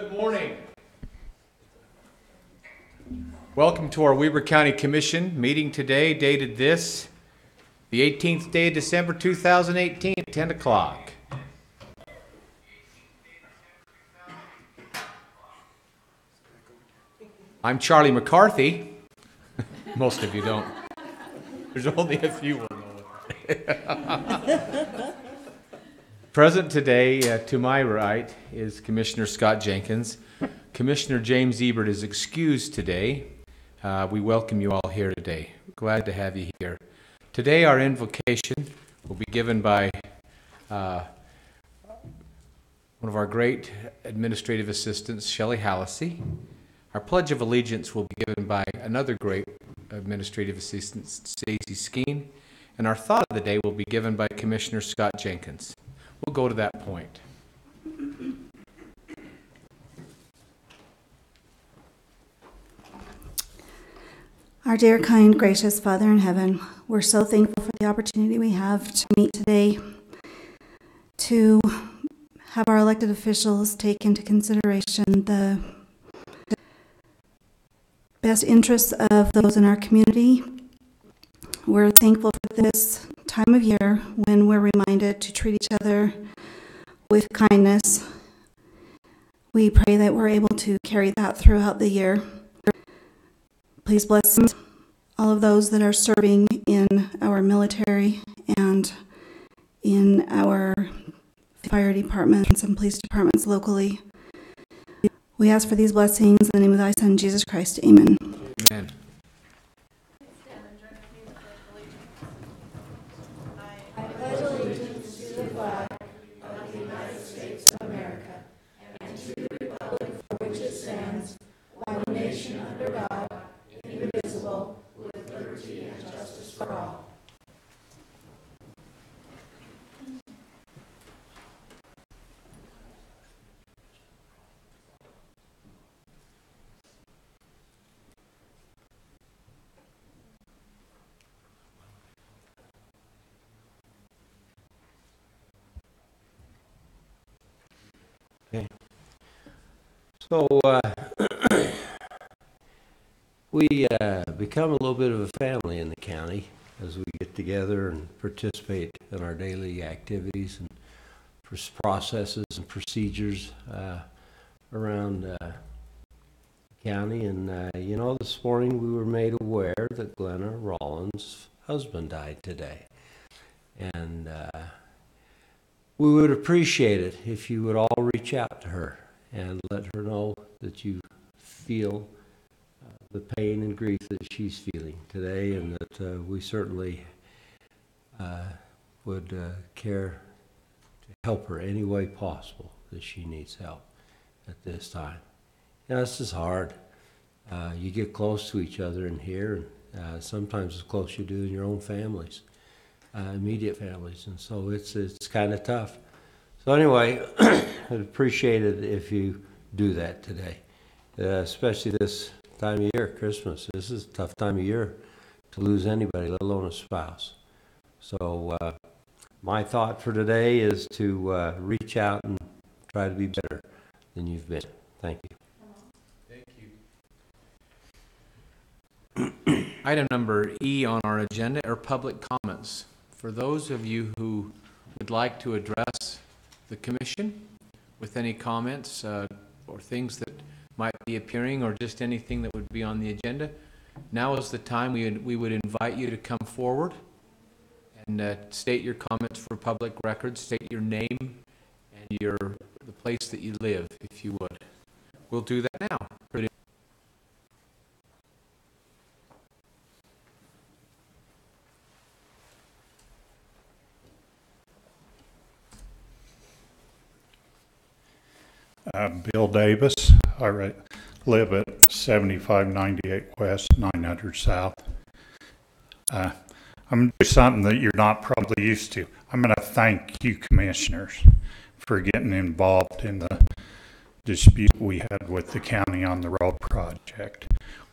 Good morning. Welcome to our Weber County Commission meeting today, dated the 18th day of December 2018 at 10 o'clock. I'm Charlie McCarthy. Most of you don't. There's only a few will know it. Present today, to my right, is Commissioner Scott Jenkins. Commissioner James Ebert is excused today. We welcome you all here today. Glad to have you here. Today our invocation will be given by one of our great administrative assistants, Shelley Hallisey. Our Pledge of Allegiance will be given by another great administrative assistant, Stacy Skeen. And our thought of the day will be given by Commissioner Scott Jenkins. We'll go to that point. Our dear, kind, gracious Father in heaven, we're so thankful for the opportunity we have to meet today, to have our elected officials take into consideration the best interests of those in our community. We're thankful for this time of year when we're reminded to treat each other with kindness. We pray that we're able to carry that throughout the year. Please bless all of those that are serving in our military and in our fire departments and police departments locally. We ask for these blessings in the name of thy Son, Jesus Christ. Amen. Amen. I pledge allegiance to the flag of the United States of America and to the republic for which it stands, one nation under God, indivisible, with liberty and justice for all. Okay. So we become a little bit of a family in the county as we get together and participate in our daily activities and processes and procedures around the county. And this morning we were made aware that Glenna Rollins' husband died today. And we would appreciate it if you would all reach out to her and let her know that you feel the pain and grief that she's feeling today, and that we certainly would care to help her any way possible that she needs help at this time. This is hard. You get close to each other in here, and sometimes as close as you do in your own families. Immediate families, and so it's kind of tough. So anyway, I'd appreciate it if you do that today, especially this time of year, Christmas. This is a tough time of year to lose anybody, let alone a spouse. So my thought for today is to reach out and try to be better than you've been. Thank you. Thank you. Item number E on our agenda are public comments. For those of you who would like to address the commission with any comments or things that might be appearing or just anything that would be on the agenda, now is the time we would invite you to come forward and state your comments for public record, state your name and the place that you live, if you would. We'll do that now. Bill Davis. I live at 7598 West, 900 South. I'm going to do something that you're not probably used to. I'm going to thank you commissioners for getting involved in the dispute we had with the county on the road project.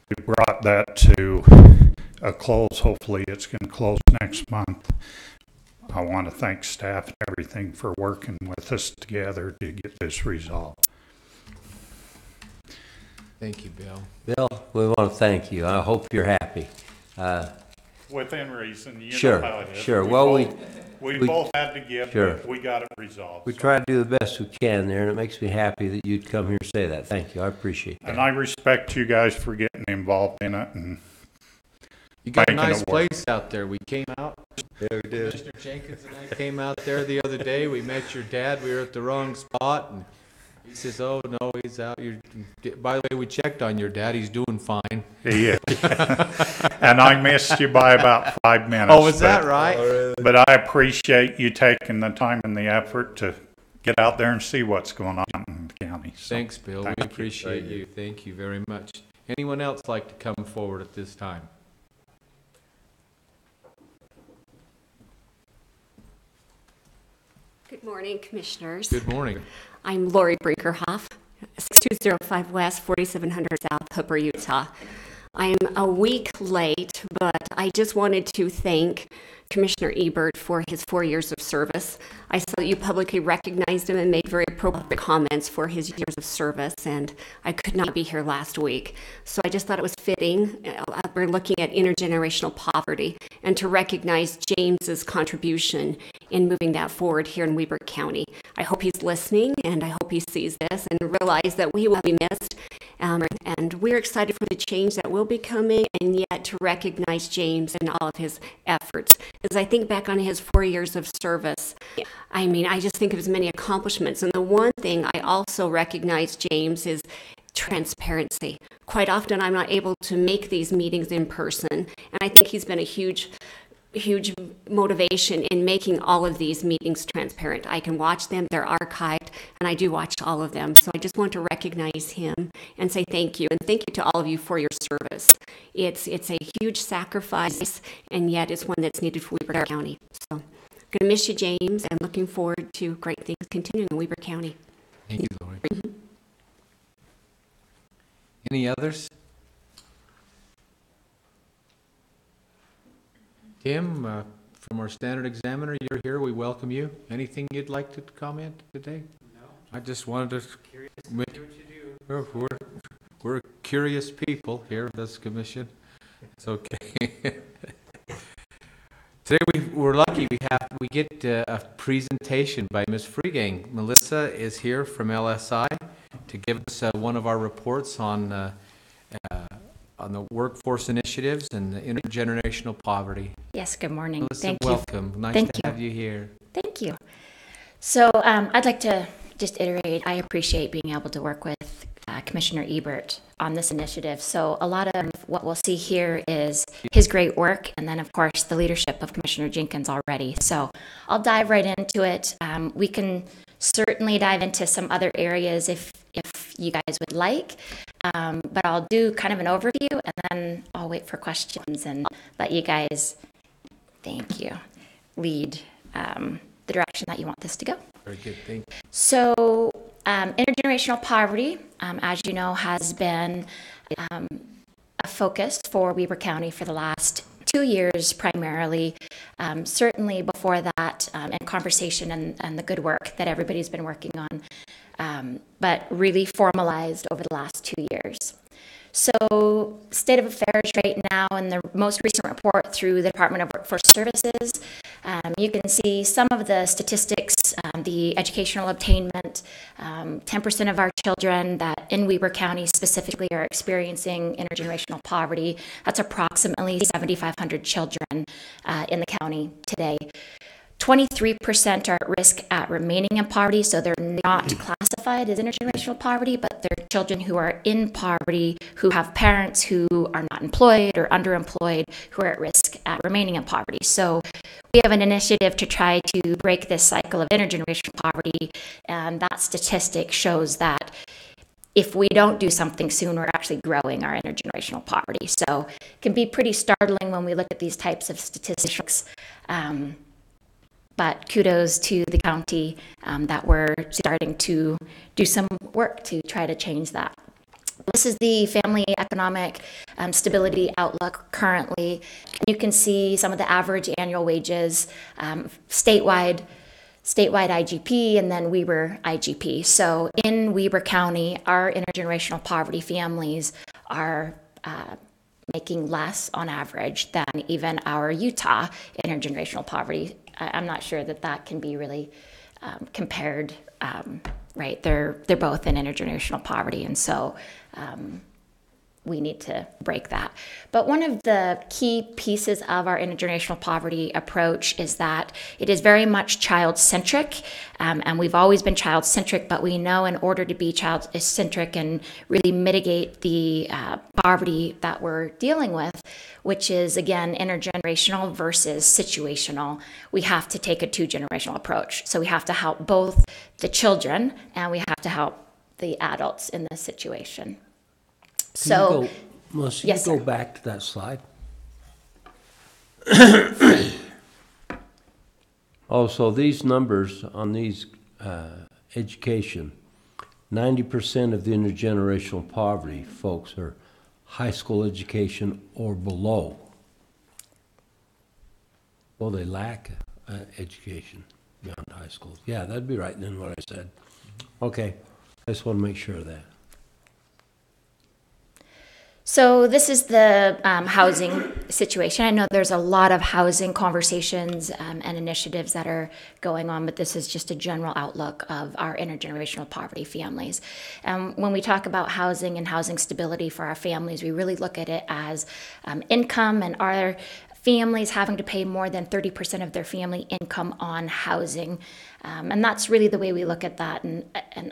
We brought that to a close. Hopefully it's going to close next month. I want to thank staff and everything for working with us together to get this resolved. Thank you, Bill. Bill, we want to thank you. I hope you're happy. Within reason, you Sure, know how it is. sure. Well, We we- both had to give, Sure. but we got it resolved. we so. try to do the best we can there, and it makes me happy that you'd come here and say that. Thank you. I appreciate And that. I respect you guys for getting involved in it, and You got a Making it nice work. place out there. We came out. Yeah, we did. Commissioner Jenkins and I came out there the other day. We met your dad. We were at the wrong spot, and he says, "Oh no, he's out." By the way, we checked on your dad. He's doing fine. he is. And I missed you by about 5 minutes. Oh, is that but- right? But I appreciate you taking the time and the effort to get out there and see what's going on in the county. So, Thanks, Bill. thank We you. appreciate you. Thank you very much. Anyone else like to come forward at this time? Good morning, Commissioners. Good morning. I'm Lori Brinkerhoff, 6205 West, 4700 South, Hooper, Utah. I'm a week late, but I just wanted to thank Commissioner Ebert for his 4 years of service. I saw that you publicly recognized him and made very appropriate comments for his years of service, and I could not be here last week. So I just thought it was fitting. We're looking at intergenerational poverty, and to recognize James's contribution in moving that forward here in Weber County. I hope he's listening, and I hope he sees this and realize that we will be missed. And we're excited for the change that will be coming, and yet to recognize James and all of his efforts. As I think back on his 4 years of service, I mean, I just think of his many accomplishments. And the one thing I also recognize, James, is transparency. Quite often I'm not able to make these meetings in person, and I think he's been a huge motivation in making all of these meetings transparent. I can watch them, they're archived, and I do watch all of them. So I just want to recognize him and say thank you, and thank you to all of you for your service. It's a huge sacrifice, and yet it's one that's needed for Weber County. So I'm going to miss you, James, and looking forward to great things continuing in Weber County. Thank you, Lori. Any others? Tim, from our standard examiner, you're here. We welcome you. Anything you'd like to comment today? No. I just wanted to. We're curious people here, this commission. It's okay. Today we're lucky. We get a presentation by Ms. Freegang. Melissa is here from LSI to give us one of our reports on the workforce initiatives and the intergenerational poverty. Yes, good morning. Melissa, Thank you. welcome. Nice Thank to you. have you here. Thank you. So I'd like to just iterate, I appreciate being able to work with Commissioner Ebert on this initiative. So a lot of what we'll see here is his great work, and then of course the leadership of Commissioner Jenkins already. So I'll dive right into it. We can certainly dive into some other areas if you guys would like, but I'll do kind of an overview, and then I'll wait for questions and let you guys, thank you, lead the direction that you want this to go. Very good. Thank you. So intergenerational poverty, as you know, has been a focus for Weber County for the last 2 years primarily. Certainly before that, and conversation and the good work that everybody's been working on, but really formalized over the last 2 years. So state of affairs right now in the most recent report through the Department of Workforce Services, you can see some of the statistics, the educational obtainment, 10% of our children that in Weber County specifically are experiencing intergenerational poverty. That's approximately 7,500 children in the county today. 23% are at risk at remaining in poverty, so they're not classified as intergenerational poverty, but they're children who are in poverty, who have parents who are not employed or underemployed, who are at risk at remaining in poverty. So we have an initiative to try to break this cycle of intergenerational poverty, and that statistic shows that if we don't do something soon, we're actually growing our intergenerational poverty. So it can be pretty startling when we look at these types of statistics. But kudos to the county that we're starting to do some work to try to change that. This is the Family Economic Stability Outlook currently. You can see some of the average annual wages statewide. statewide IGP, and then Weber IGP. So in Weber County, our intergenerational poverty families are making less on average than even our Utah intergenerational poverty. I'm not sure that can be really compared, right? They're both in intergenerational poverty, and so we need to break that. But one of the key pieces of our intergenerational poverty approach is that it is very much child-centric, and we've always been child-centric, but we know in order to be child-centric and really mitigate the poverty that we're dealing with, which is, again, intergenerational versus situational, we have to take a two-generational approach. So we have to help both the children and we have to help the adults in this situation. So, Melissa, yes, you go sir. back to that slide. Oh, so these numbers on these education, 90% of the intergenerational poverty folks are high school education or below. Well, they lack education beyond high school. Yeah, that'd be right then what I said. Okay, I just want to make sure of that. So this is the housing situation. I know there's a lot of housing conversations and initiatives that are going on, but this is just a general outlook of our intergenerational poverty families. When we talk about housing and housing stability for our families, we really look at it as income and our families having to pay more than 30% of their family income on housing. And that's really the way we look at that. And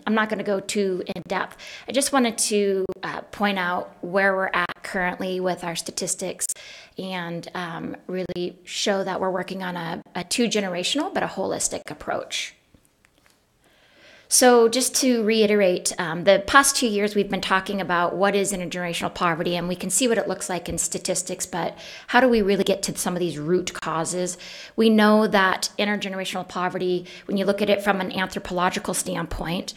I'm not going to go too in depth. I just wanted to point out where we're at currently with our statistics and really show that we're working on a two-generational but a holistic approach. So just to reiterate, the past 2 years we've been talking about what is intergenerational poverty, and we can see what it looks like in statistics, but how do we really get to some of these root causes? We know that intergenerational poverty, when you look at it from an anthropological standpoint,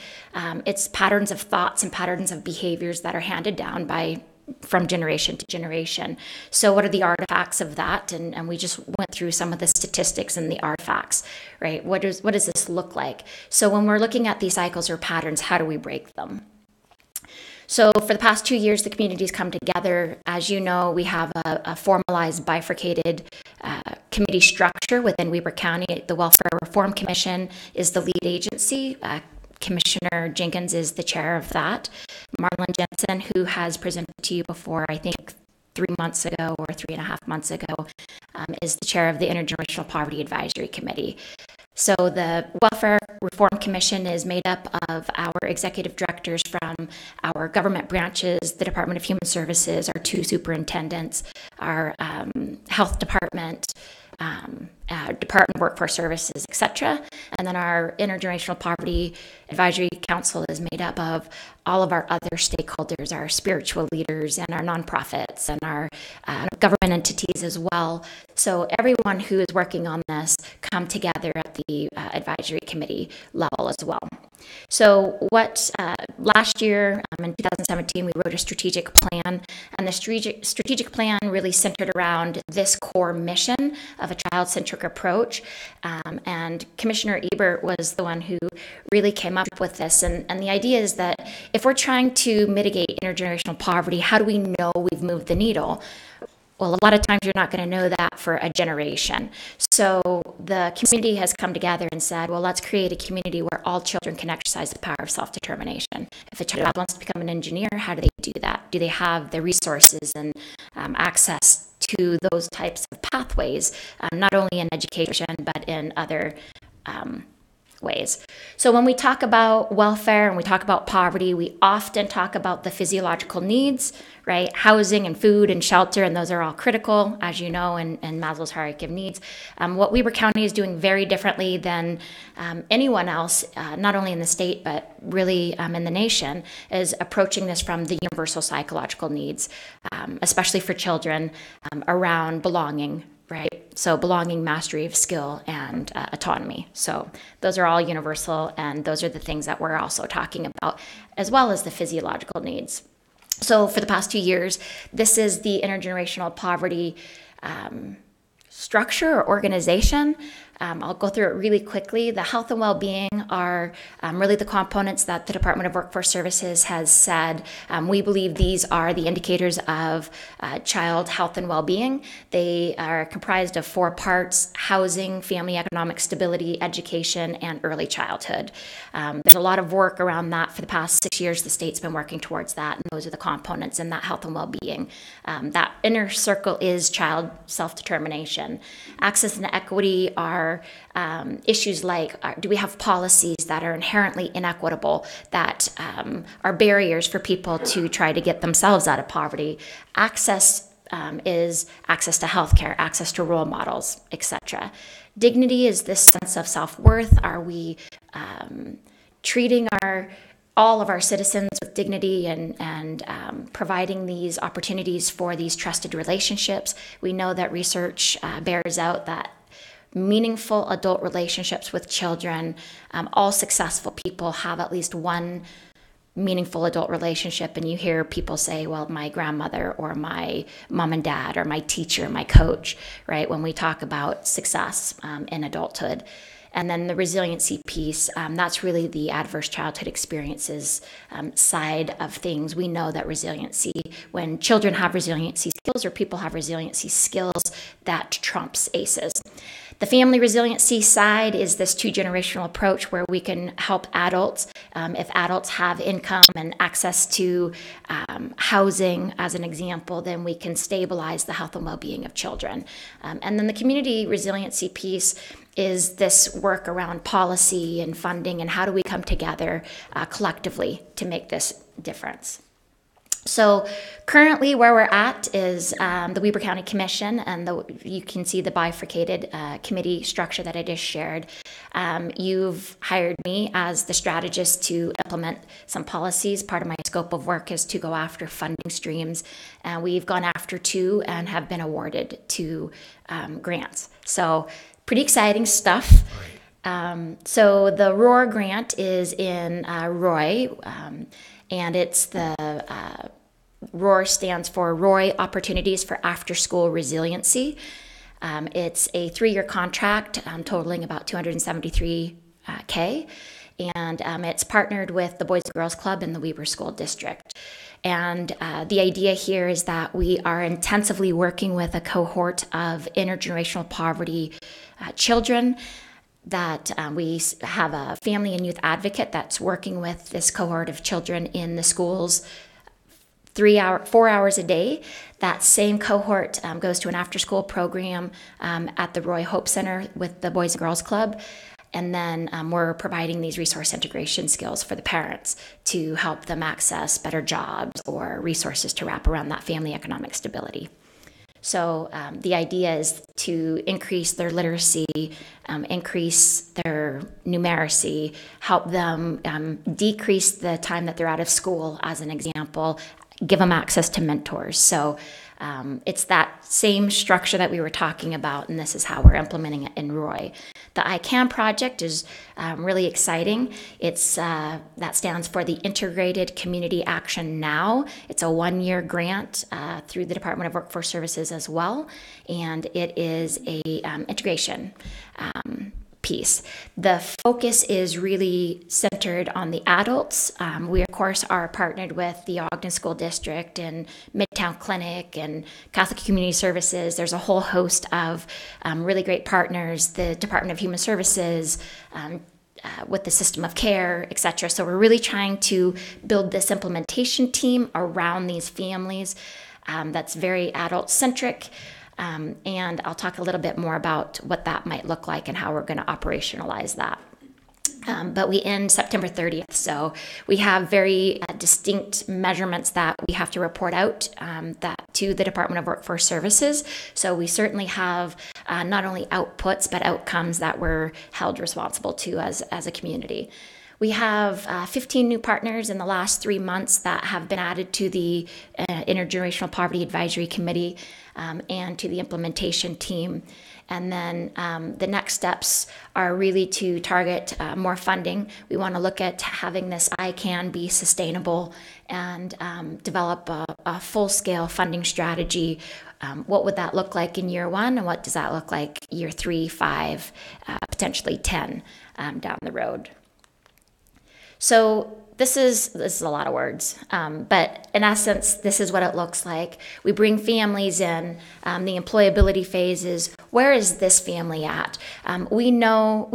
it's patterns of thoughts and patterns of behaviors that are handed down from generation to generation. So what are the artifacts of that? And we just went through some of the statistics and the artifacts, right? What does this look like? So when we're looking at these cycles or patterns, how do we break them? So for the past 2 years, the community's come together. As you know, we have a formalized bifurcated committee structure within Weber County. The Welfare Reform Commission is the lead agency. Commissioner Jenkins is the chair of that. Marlon Jensen, who has presented to you before, I think 3 months ago or 3.5 months ago, is the chair of the Intergenerational Poverty Advisory Committee. So the Welfare Reform Commission is made up of our executive directors from our government branches, the Department of Human Services, our 2 superintendents, our health department, Department of Workforce Services, etc. And then our Intergenerational Poverty Advisory Council is made up of all of our other stakeholders, our spiritual leaders and our nonprofits and our government entities as well. So everyone who is working on this come together at the advisory committee level as well. So what last year in 2017 we wrote a strategic plan, and the strategic plan really centered around this core mission of a child-centric approach, and Commissioner Ebert was the one who really came up with this, and the idea is that if we're trying to mitigate intergenerational poverty, how do we know we've moved the needle? Well, a lot of times you're not going to know that for a generation. So the community has come together and said, well, let's create a community where all children can exercise the power of self-determination. If a child wants to become an engineer, how do they do that? Do they have the resources and access to those types of pathways, not only in education, but in other ways? So when we talk about welfare and we talk about poverty, we often talk about the physiological needs, right? Housing and food and shelter, and those are all critical, as you know, in Maslow's hierarchy of needs. What Weber County is doing very differently than anyone else, not only in the state, but really in the nation, is approaching this from the universal psychological needs, especially for children, around belonging, right? So belonging, mastery of skill, and autonomy. So those are all universal, and those are the things that we're also talking about, as well as the physiological needs. So for the past 2 years, this is the intergenerational poverty structure or organization. I'll go through it really quickly. The health and well-being are really the components that the Department of Workforce Services has said. We believe these are the indicators of child health and well-being. They are comprised of 4 parts: housing, family economic stability, education, and early childhood. There's a lot of work around that for the past 6 years. The state's been working towards that, and those are the components in that health and well-being. That inner circle is child self-determination. Access and equity are issues like, do we have policies that are inherently inequitable, that are barriers for people to try to get themselves out of poverty? Access is access to healthcare, access to role models, etc. Dignity is this sense of self-worth. Are we treating all of our citizens with dignity and providing these opportunities for these trusted relationships? We know that research bears out that meaningful adult relationships with children, all successful people have at least one meaningful adult relationship. And you hear people say, well, my grandmother or my mom and dad or my teacher, my coach, right? When we talk about success in adulthood. And then the resiliency piece, that's really the adverse childhood experiences side of things. We know that resiliency, when children have resiliency skills or people have resiliency skills, that trumps ACEs. The family resiliency side is this 2-generational approach where we can help adults. If adults have income and access to housing, as an example, then we can stabilize the health and well-being of children. And then the community resiliency piece is this work around policy and funding, and how do we come together collectively to make this difference. So currently where we're at is the Weber County Commission, and you can see the bifurcated committee structure that I just shared. You've hired me as the strategist to implement some policies. Part of my scope of work is to go after funding streams, and we've gone after 2 and have been awarded 2 grants. So pretty exciting stuff. So the ROAR grant is in Roy, and it's the ROAR stands for Roy Opportunities for After School Resiliency. It's a 3-year contract totaling about $273K, and it's partnered with the Boys and Girls Club in the Weber School District. And the idea here is that we are intensively working with a cohort of intergenerational poverty children, that we have a family and youth advocate that's working with this cohort of children in the schools 4 hours a day. That same cohort goes to an after-school program at the Roy Hope Center with the Boys and Girls Club. And then we're providing these resource integration skills for the parents to help them access better jobs or resources to wrap around that family economic stability. So the idea is to increase their literacy, increase their numeracy, help them decrease the time that they're out of school, as an example, give them access to mentors. So it's that same structure that we were talking about, and this is how we're implementing it in Roy. The ICANN project is really exciting. It's that stands for the Integrated Community Action Now. It's a 1-year grant through the Department of Workforce Services as well, and it is a integration piece. The focus is really centered on the adults. We, of course, are partnered with the Ogden School District and Midtown Clinic and Catholic Community Services. There's a whole host of really great partners, the Department of Human Services, with the system of care, etc. So we're really trying to build this implementation team around these families that's very adult-centric. And I'll talk a little bit more about what that might look like and how we're going to operationalize that. But we end September 30th, so we have very distinct measurements that we have to report out to the Department of Workforce Services. So we certainly have not only outputs, but outcomes that we're held responsible to as a community. We have 15 new partners in the last 3 months that have been added to the Intergenerational Poverty Advisory Committee and to the implementation team. And then the next steps are really to target more funding. We want to look at having this ICANN be sustainable and develop a full-scale funding strategy. What would that look like in year 1, and what does that look like year 3, 5, potentially 10 down the road? So this is a lot of words, but in essence, this is what it looks like. We bring families in. The employability phase is, where is this family at? We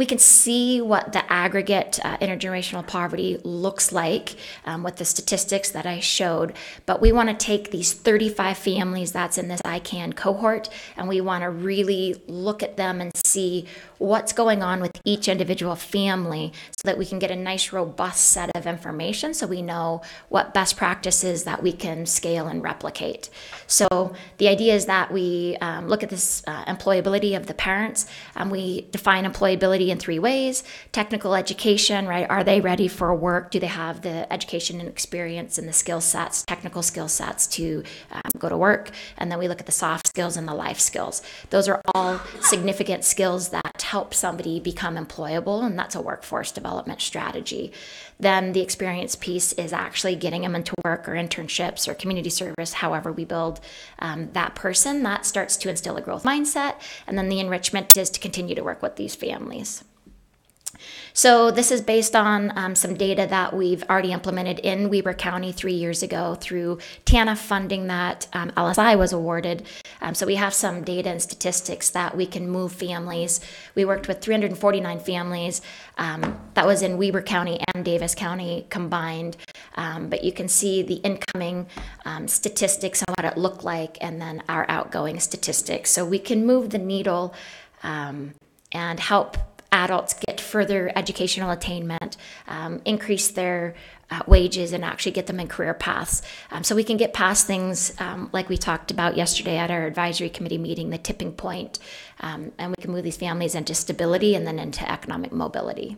can see what the aggregate intergenerational poverty looks like with the statistics that I showed, but we want to take these 35 families that's in this ICANN cohort, and we want to really look at them and see what's going on with each individual family so that we can get a nice, robust set of information so we know what best practices that we can scale and replicate. So the idea is that we look at this employability of the parents. We define employability in 3 ways. Technical education, right? Are they ready for work? Do they have the education and experience and the skill sets, technical skill sets to go to work? And then we look at the soft skills and the life skills. Those are all significant skills that help somebody become employable, and that's a workforce development strategy. Then the experience piece is actually getting them into work or internships or community service, however we build that person. That starts to instill a growth mindset, and then the enrichment is to continue to work with these families. So this is based on some data that we've already implemented in Weber County 3 years ago through TANF funding that LSI was awarded. So we have some data and statistics that we can move families. We worked with 349 families. That was in Weber County and Davis County combined. But you can see the incoming statistics and what it looked like, and then our outgoing statistics. So we can move the needle and help adults get further educational attainment, increase their wages, and actually get them in career paths. So we can get past things like we talked about yesterday at our advisory committee meeting, the tipping point, and we can move these families into stability and then into economic mobility.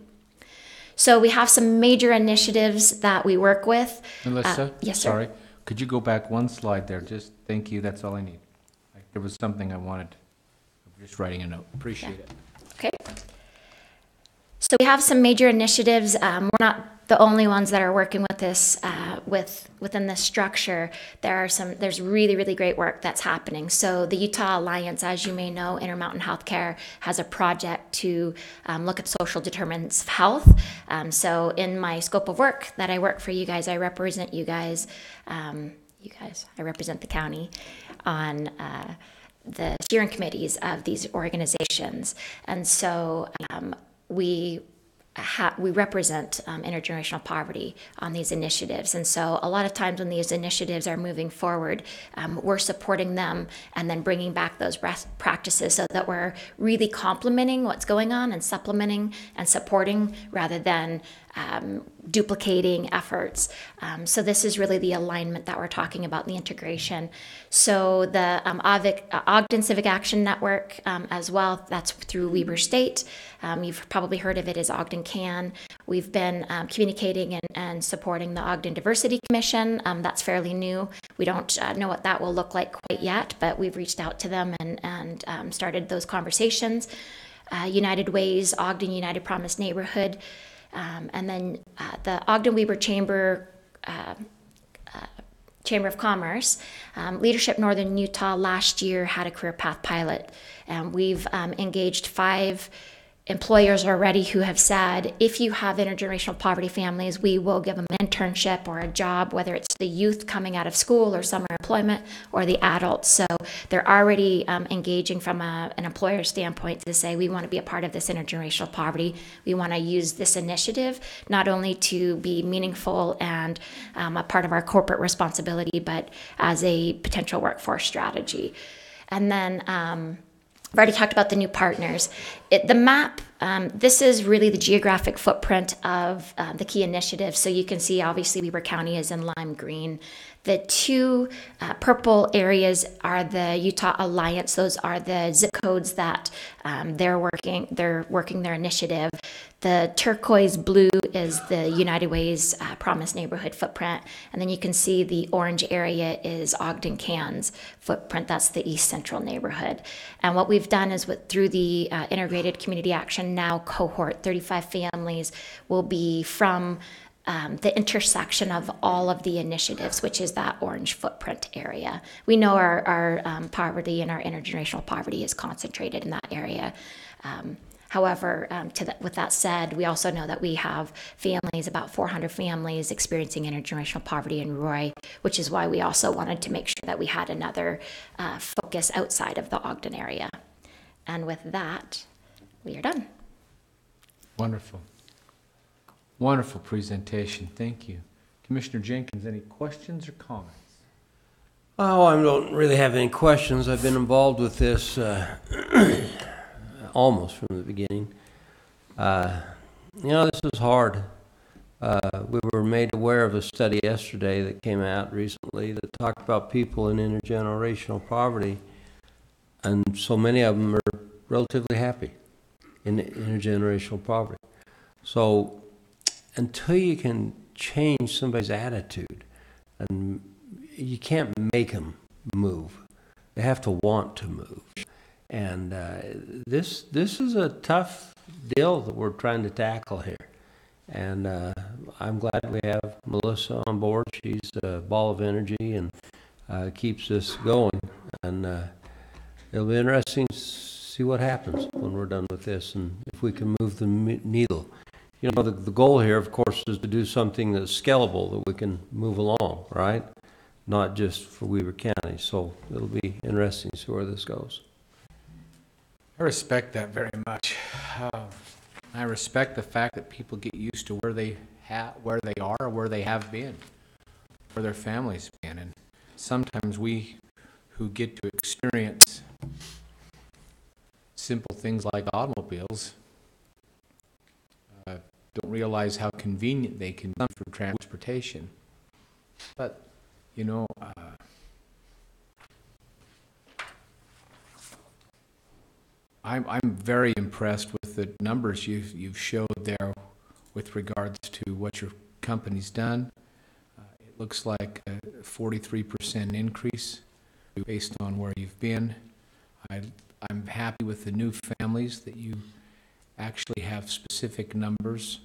So we have some major initiatives that we work with. Melissa? Yes, sir. Sorry, could you go back one slide there? Just, thank you, that's all I need. There was something I wanted, I'm just writing a note, appreciate it. Okay. So we have some major initiatives. We're not the only ones that are working with this within this structure. There's really, really great work that's happening. So the Utah Alliance, as you may know, Intermountain Healthcare, has a project to look at social determinants of health. So in my scope of work that I work for you guys, I represent you guys. I represent the county on the steering committees of these organizations. And so we represent intergenerational poverty on these initiatives. And so a lot of times when these initiatives are moving forward, we're supporting them and then bringing back those best practices so that we're really complementing what's going on and supplementing and supporting rather than duplicating efforts. So this is really the alignment that we're talking about, the integration. So the Ogden Civic Action Network as well, that's through Weber State. You've probably heard of it as Ogden CAN. We've been communicating and supporting the Ogden Diversity Commission. That's fairly new. We don't know what that will look like quite yet, but we've reached out to them and started those conversations. United Ways, Ogden United Promise Neighborhood, and then the Ogden Weber Chamber of Commerce. Leadership Northern Utah last year had a career path pilot, and we've engaged 5 employers already who have said, if you have intergenerational poverty families, we will give them an internship or a job, whether it's the youth coming out of school or summer employment or the adults. So they're already engaging from an employer standpoint to say, we want to be a part of this intergenerational poverty. We want to use this initiative not only to be meaningful and a part of our corporate responsibility, but as a potential workforce strategy. And then I've already talked about the new partners. The map This is really the geographic footprint of the key initiatives. So you can see, obviously, Weber County is in lime green. The two purple areas are the Utah Alliance. Those are the zip codes that they're working their initiative. The turquoise blue is the United Way's Promise Neighborhood footprint. And then you can see the orange area is Ogden Can's footprint. That's the East Central neighborhood. And what we've done is through the Integrated Community Action Now cohort, 35 families will be from the intersection of all of the initiatives, which is that orange footprint area. We know our poverty and our intergenerational poverty is concentrated in that area. However, with that said, we also know that we have families, about 400 families experiencing intergenerational poverty in Roy, which is why we also wanted to make sure that we had another focus outside of the Ogden area. And with that, we are done. Wonderful. Wonderful presentation. Thank you. Commissioner Jenkins, any questions or comments? Oh, I don't really have any questions. I've been involved with this almost from the beginning. This is hard. We were made aware of a study yesterday that came out recently that talked about people in intergenerational poverty, and so many of them are relatively happy in intergenerational poverty. So until you can change somebody's attitude, and you can't make them move, they have to want to move. And this is a tough deal that we're trying to tackle here. And I'm glad we have Melissa on board. She's a ball of energy and keeps this going. And it'll be interesting to see what happens when we're done with this and if we can move the needle. The goal here, of course, is to do something that's scalable, that we can move along, right? Not just for Weber County. So it'll be interesting to see where this goes. I respect that very much. I respect the fact that people get used to where they are, where they have been, where their families been, and sometimes we who get to experience simple things like automobiles don't realize how convenient they can be for transportation. But I'm very impressed with the numbers you've showed there with regards to what your company's done. It looks like a 43% increase based on where you've been. I'm happy with the new families that you actually have specific numbers,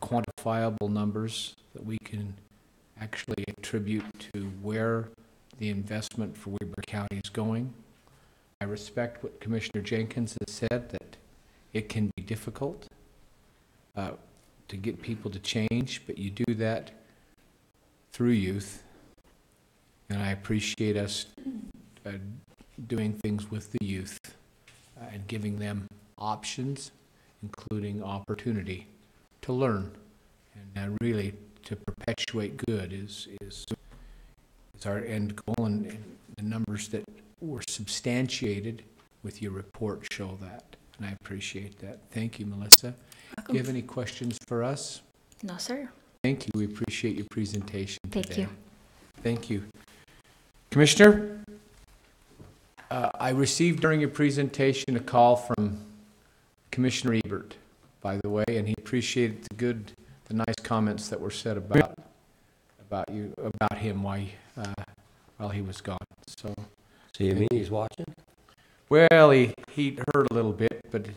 quantifiable numbers that we can actually attribute to where the investment for Weber County is going. I respect what Commissioner Jenkins has said, that it can be difficult to get people to change, but you do that through youth. And I appreciate us doing things with the youth and giving them options, including opportunity to learn. And really to perpetuate good is our end goal, and the numbers that were substantiated with your report show that, and I appreciate that. Thank you, Melissa. Do you have any questions for us? No, sir. Thank you. We appreciate your presentation today. Thank you. Thank you. Commissioner, I received during your presentation a call from Commissioner Ebert, by the way, and he appreciated the nice comments that were said about him while he was gone. So you mean he's watching? Well, he heard a little bit, but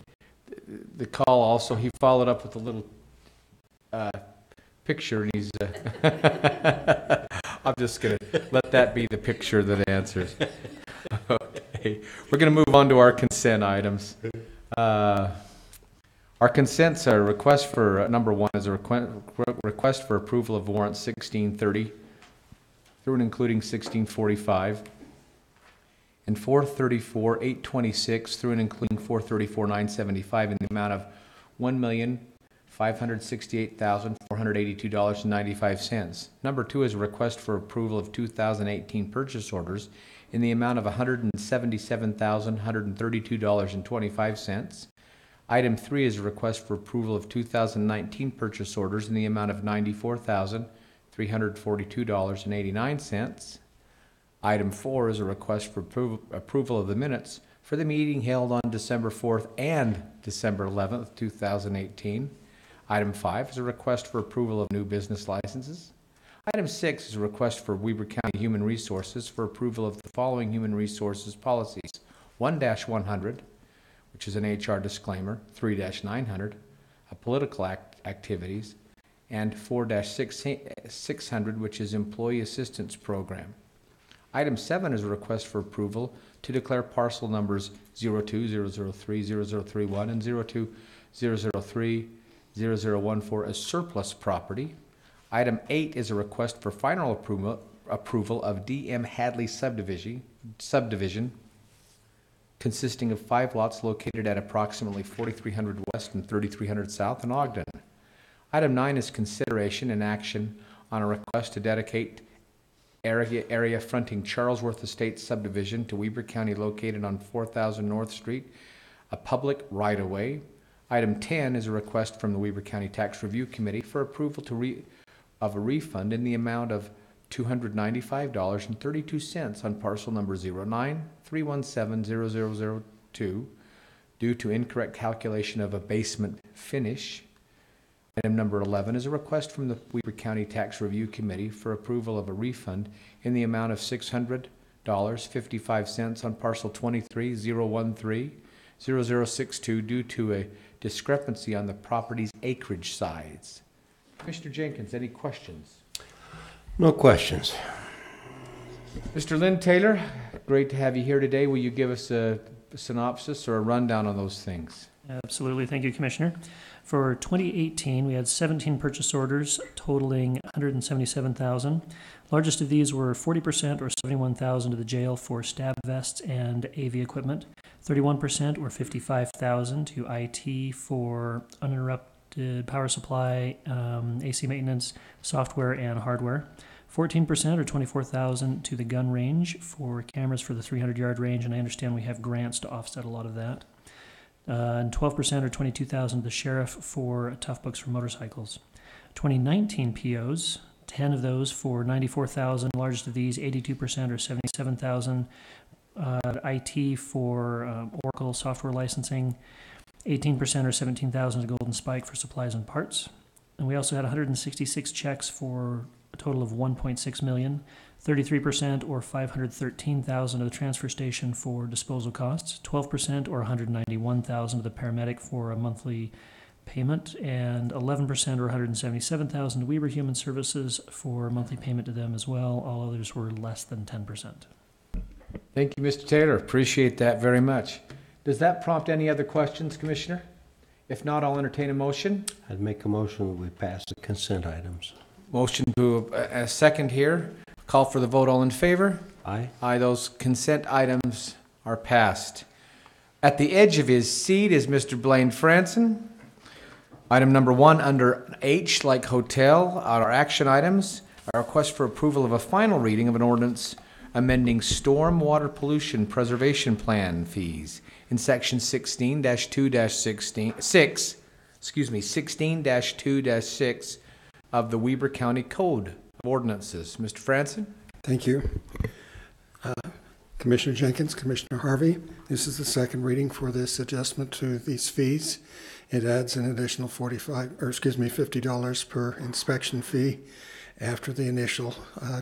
the call also, he followed up with a little picture, and he's I'm just going to let that be the picture that answers. Okay, we're going to move on to our consent items. Our consents are request for, number one is a request for approval of warrants 1630 through and including 1645, and 434, 826 through and including 434, 975 in the amount of $1,568,482.95. Number two is a request for approval of 2018 purchase orders in the amount of $177,132.25. Item 3 is a request for approval of 2019 purchase orders in the amount of $94,342.89. Item 4 is a request for approval of the minutes for the meeting held on December 4th and December 11th, 2018. Item 5 is a request for approval of new business licenses. Item 6 is a request for Weber County Human Resources for approval of the following human resources policies: 1-100, which is an HR disclaimer, 3-900, a political activities, and 4-600, which is employee assistance program. Item 7 is a request for approval to declare parcel numbers 02-003-0031 and 02-003-0014 as surplus property. Item 8 is a request for final approval of DM Hadley subdivision consisting of 5 lots located at approximately 4300 West and 3300 South in Ogden. Item 9 is consideration and action on a request to dedicate area fronting Charlesworth Estates subdivision to Weber County located on 4000 North Street, a public right-of-way. Item 10 is a request from the Weber County Tax Review Committee for approval of a refund in the amount of $295.32 on parcel number 09-317-0002 due to incorrect calculation of a basement finish. Item number 11 is a request from the Weber County Tax Review Committee for approval of a refund in the amount of $600.55 on parcel 23-013-0062 due to a discrepancy on the property's acreage size. Commissioner Jenkins, any questions? No questions. Mr. Lynn Taylor, great to have you here today. Will you give us a synopsis or a rundown on those things? Absolutely. Thank you, Commissioner. For 2018, we had 17 purchase orders totaling $177,000. Largest of these were 40% or $71,000 to the jail for stab vests and AV equipment. 31% or $55,000 to IT for uninterrupted power supply, AC maintenance, software, and hardware. 14% or $24,000 to the gun range for cameras for the 300-yard range, and I understand we have grants to offset a lot of that. And 12% or $22,000 to the sheriff for tough books for motorcycles. 2019 POs, 10 of those for $94,000. Largest of these, 82% or $77,000. IT for Oracle software licensing, 18% or $17,000 to Golden Spike for supplies and parts. And we also had 166 checks for a total of $1.6 million. 33% or $513,000 of the transfer station for disposal costs, 12% or $191,000 of the paramedic for a monthly payment, and 11% or $177,000 to Weber Human Services for monthly payment to them as well. All others were less than 10%. Thank you, Mr. Taylor. Appreciate that very much. Does that prompt any other questions, Commissioner? If not, I'll entertain a motion. I'd make a motion that we pass the consent items. Motion to a second here. Call for the vote. All in favor? Aye. Aye. Those consent items are passed. At the edge of his seat is Mr. Blaine Franson. Item number 1 under H, like hotel, our action items, a request for approval of a final reading of an ordinance amending storm water pollution preservation plan fees in section 16-2-6 of the Weber County Code of Ordinances. Mr. Franson? Thank you. Commissioner Jenkins, Commissioner Harvey, this is the second reading for this adjustment to these fees. It adds an additional $50 per inspection fee after the initial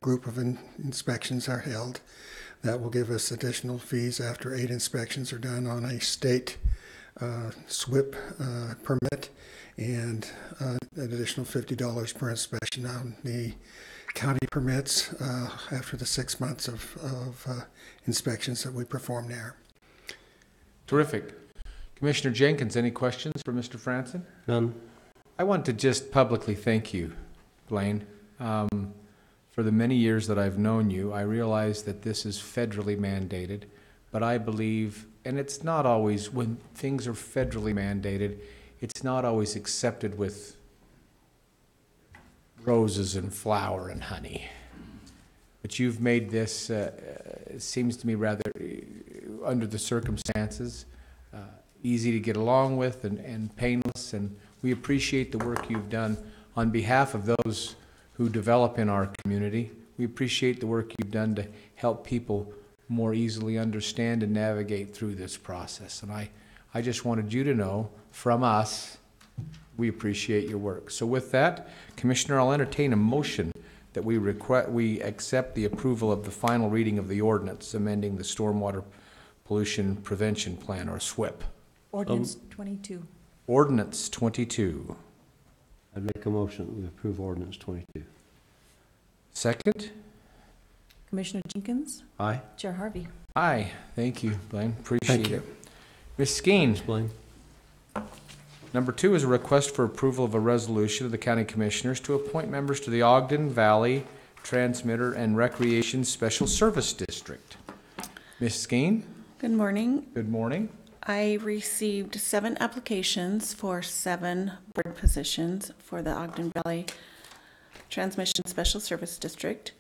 group of inspections are held. That will give us additional fees after 8 inspections are done on a state SWIP permit, and an additional $50 per inspection on the county permits after the 6 months of inspections that we perform there. Terrific. Commissioner Jenkins, any questions for Mr. Franson? None. I want to just publicly thank you, Blaine. For the many years that I've known you, I realize that this is federally mandated, but I believe, and it's not always, when things are federally mandated, it's not always accepted with roses and flour and honey. But you've made this, it seems to me rather, under the circumstances, easy to get along with and painless, and we appreciate the work you've done on behalf of those who develop in our community. We appreciate the work you've done to help people more easily understand and navigate through this process. And I just wanted you to know, from us, we appreciate your work. So with that, Commissioner, I'll entertain a motion that we accept the approval of the final reading of the ordinance amending the Stormwater Pollution Prevention Plan, or SWIP. Ordinance 22. Ordinance 22. I'd make a motion that we approve ordinance 22. Second? Commissioner Jenkins? Aye. Chair Harvey? Aye. Thank you, Blaine. Appreciate Thank you. it. Ms. Skeen, Explain. number 2 is a request for approval of a resolution of the County Commissioners to appoint members to the Ogden Valley Transmitter and Recreation Special Service District. Ms. Skeen, Good morning. good morning. I received 7 applications for 7 board positions for the Ogden Valley Transmission Special Service District.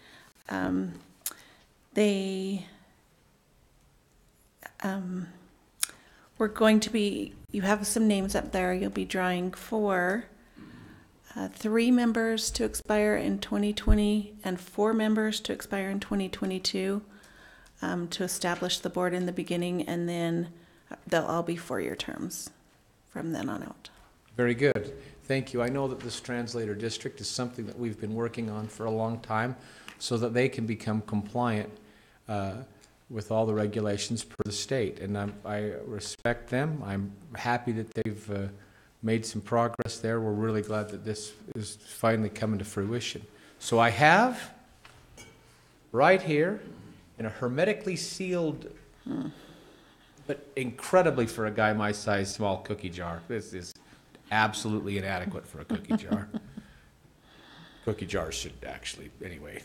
We're going to be, you have some names up there, you'll be drawing for 3 members to expire in 2020 and 4 members to expire in 2022 to establish the board in the beginning, and then they'll all be 4-year terms from then on out. Very good. Thank you. I know that this translator district is something that we've been working on for a long time so that they can become compliant with all the regulations per the state. And I respect them. I'm happy that they've made some progress there. We're really glad that this is finally coming to fruition. So I have right here in a hermetically sealed, but incredibly for a guy my size, small cookie jar. This is absolutely inadequate for a cookie jar. Cookie jars should actually, anyway.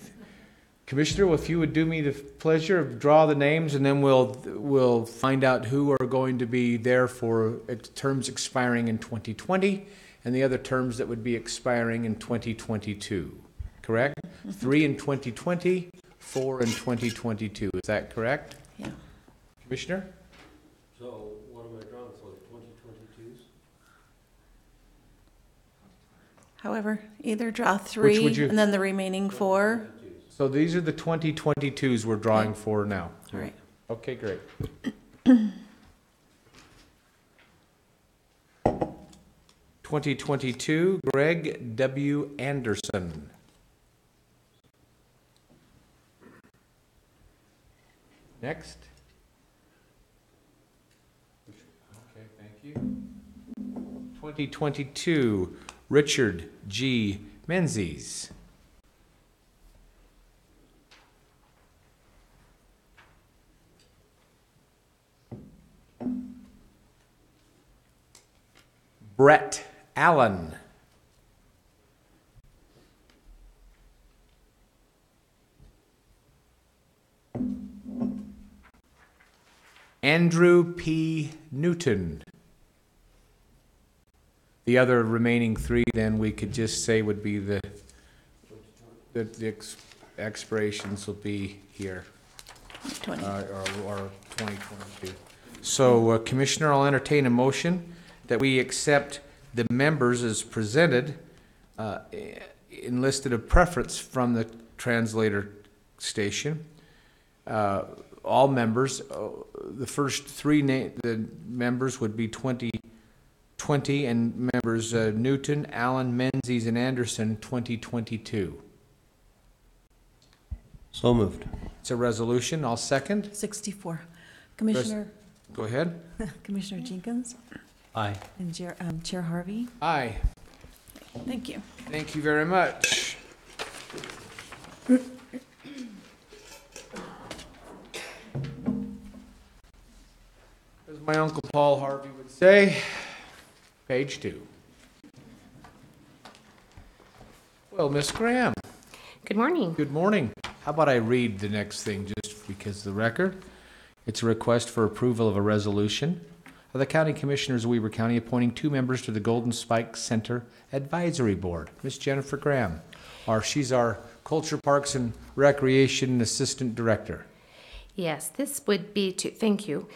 Commissioner, if you would do me the pleasure of draw the names, and then we'll find out who are going to be there for terms expiring in 2020 and the other terms that would be expiring in 2022. Correct? 3 in 2020, 4 in 2022. Is that correct? Yeah. Commissioner? So what am I drawing for, the 2022s? However, either draw Which 3 would you- and then the remaining 4. So these are the 2022s we're drawing for now. All right. Okay, great. 2022, Greg W. Anderson. Next. Okay, thank you. 2022, Richard G. Menzies. Brett Allen. Andrew P. Newton. The other remaining 3 then we could just say would be the expirations will be here. 20. Or 2022. So Commissioner, I'll entertain a motion that we accept the members as presented, enlisted of preference from the translator station. All members, the first 3 the members would be 2020, and members Newton, Allen, Menzies, and Anderson, 2022. So moved. It's a resolution. I'll second. 64. Commissioner, Go ahead. Commissioner Jenkins Aye. and Chair Harvey? Aye. Thank you. Thank you very much. As my Uncle Paul Harvey would say, page 2. Well, Miss Graham, Good morning. good morning. How about I read the next thing just because of the record? It's a request for approval of a resolution of the County Commissioners of Weber County appointing 2 members to the Golden Spike Center Advisory Board. Miss Jennifer Graham, she's our Culture, Parks, and Recreation Assistant Director. Yes, this would be to, thank you.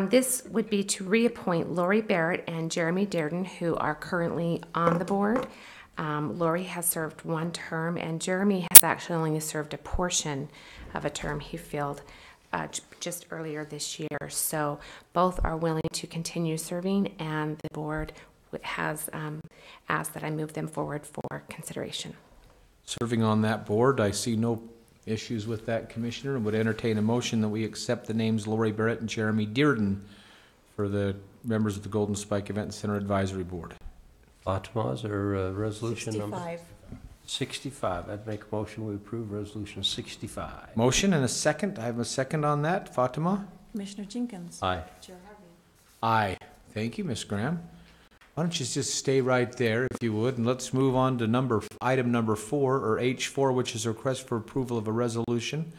This would be to reappoint Lori Barrett and Jeremy Dearden, who are currently on the board. Lori has served one term, and Jeremy has actually only served a portion of a term he filled just earlier this year. So both are willing to continue serving, and the board has asked that I move them forward for consideration. Serving on that board, I see no issues with that, Commissioner, and would entertain a motion that we accept the names Lori Barrett and Jeremy Dearden for the members of the Golden Spike Event Center Advisory Board. Fatima, is there a resolution number? 65. 65. I'd make a motion we approve resolution 65. Motion and a second. I have a second on that. Fatima? Commissioner Jenkins. Aye. Chair Harvey. Aye. Thank you, Ms. Graham. Why don't you just stay right there, if you would, and let's move on to item number 4, or H4, which is a request for approval of a resolution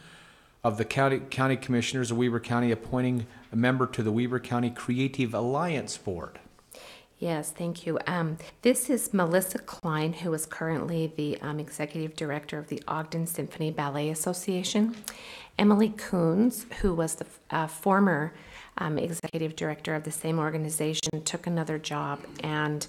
of the County Commissioners of Weber County appointing a member to the Weber County Creative Alliance Board. Yes, thank you. This is Melissa Klein, who is currently the Executive Director of the Ogden Symphony Ballet Association. Emily Coons, who was the former Executive Director of the same organization, took another job, and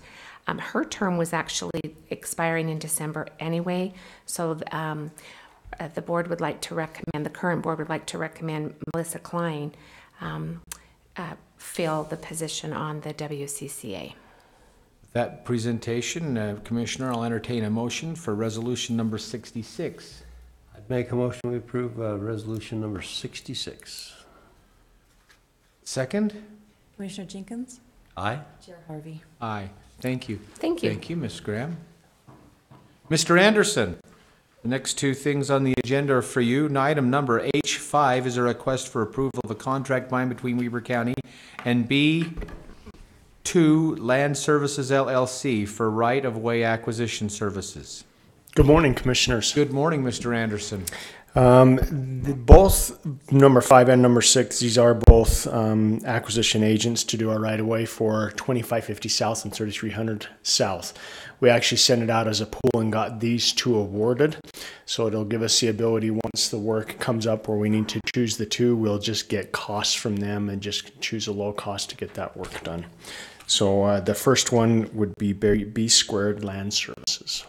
her term was actually expiring in December anyway. So the board would like to recommend, the current board would like to recommend Melissa Klein fill the position on the WCCA. That presentation, Commissioner, I'll entertain a motion for resolution number 66. I'd make a motion we approve resolution number 66. Second? Commissioner Jenkins. Aye. Chair Harvey. Aye. Thank you. Thank you. Thank you, Ms. Graham. Mr. Anderson, the next two things on the agenda are for you. Item number H5 is a request for approval of a contract signed between Weber County and B2 Land Services LLC for right-of-way acquisition services. Good morning, Commissioners. Good morning, Mr. Anderson. Both number 5 and number 6, these are both acquisition agents to do our right-of-way for 2550 South and 3300 South. We actually sent it out as a pool and got these two awarded. So it'll give us the ability, once the work comes up where we need to choose the two, we'll just get costs from them and just choose a low cost to get that work done. So the first one would be B Squared Land Services.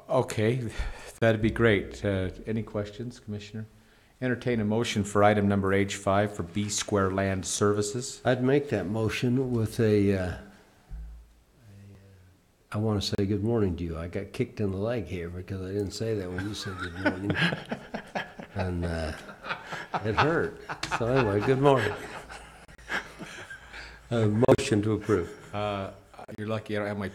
Okay, that'd be great. Any questions, Commissioner? Entertain a motion for item number H5 for B Square Land Services. I'd make that motion with I want to say good morning to you. I got kicked in the leg here because I didn't say that when you said good morning. And it hurt. So anyway, good morning. Motion to approve. You're lucky I don't have my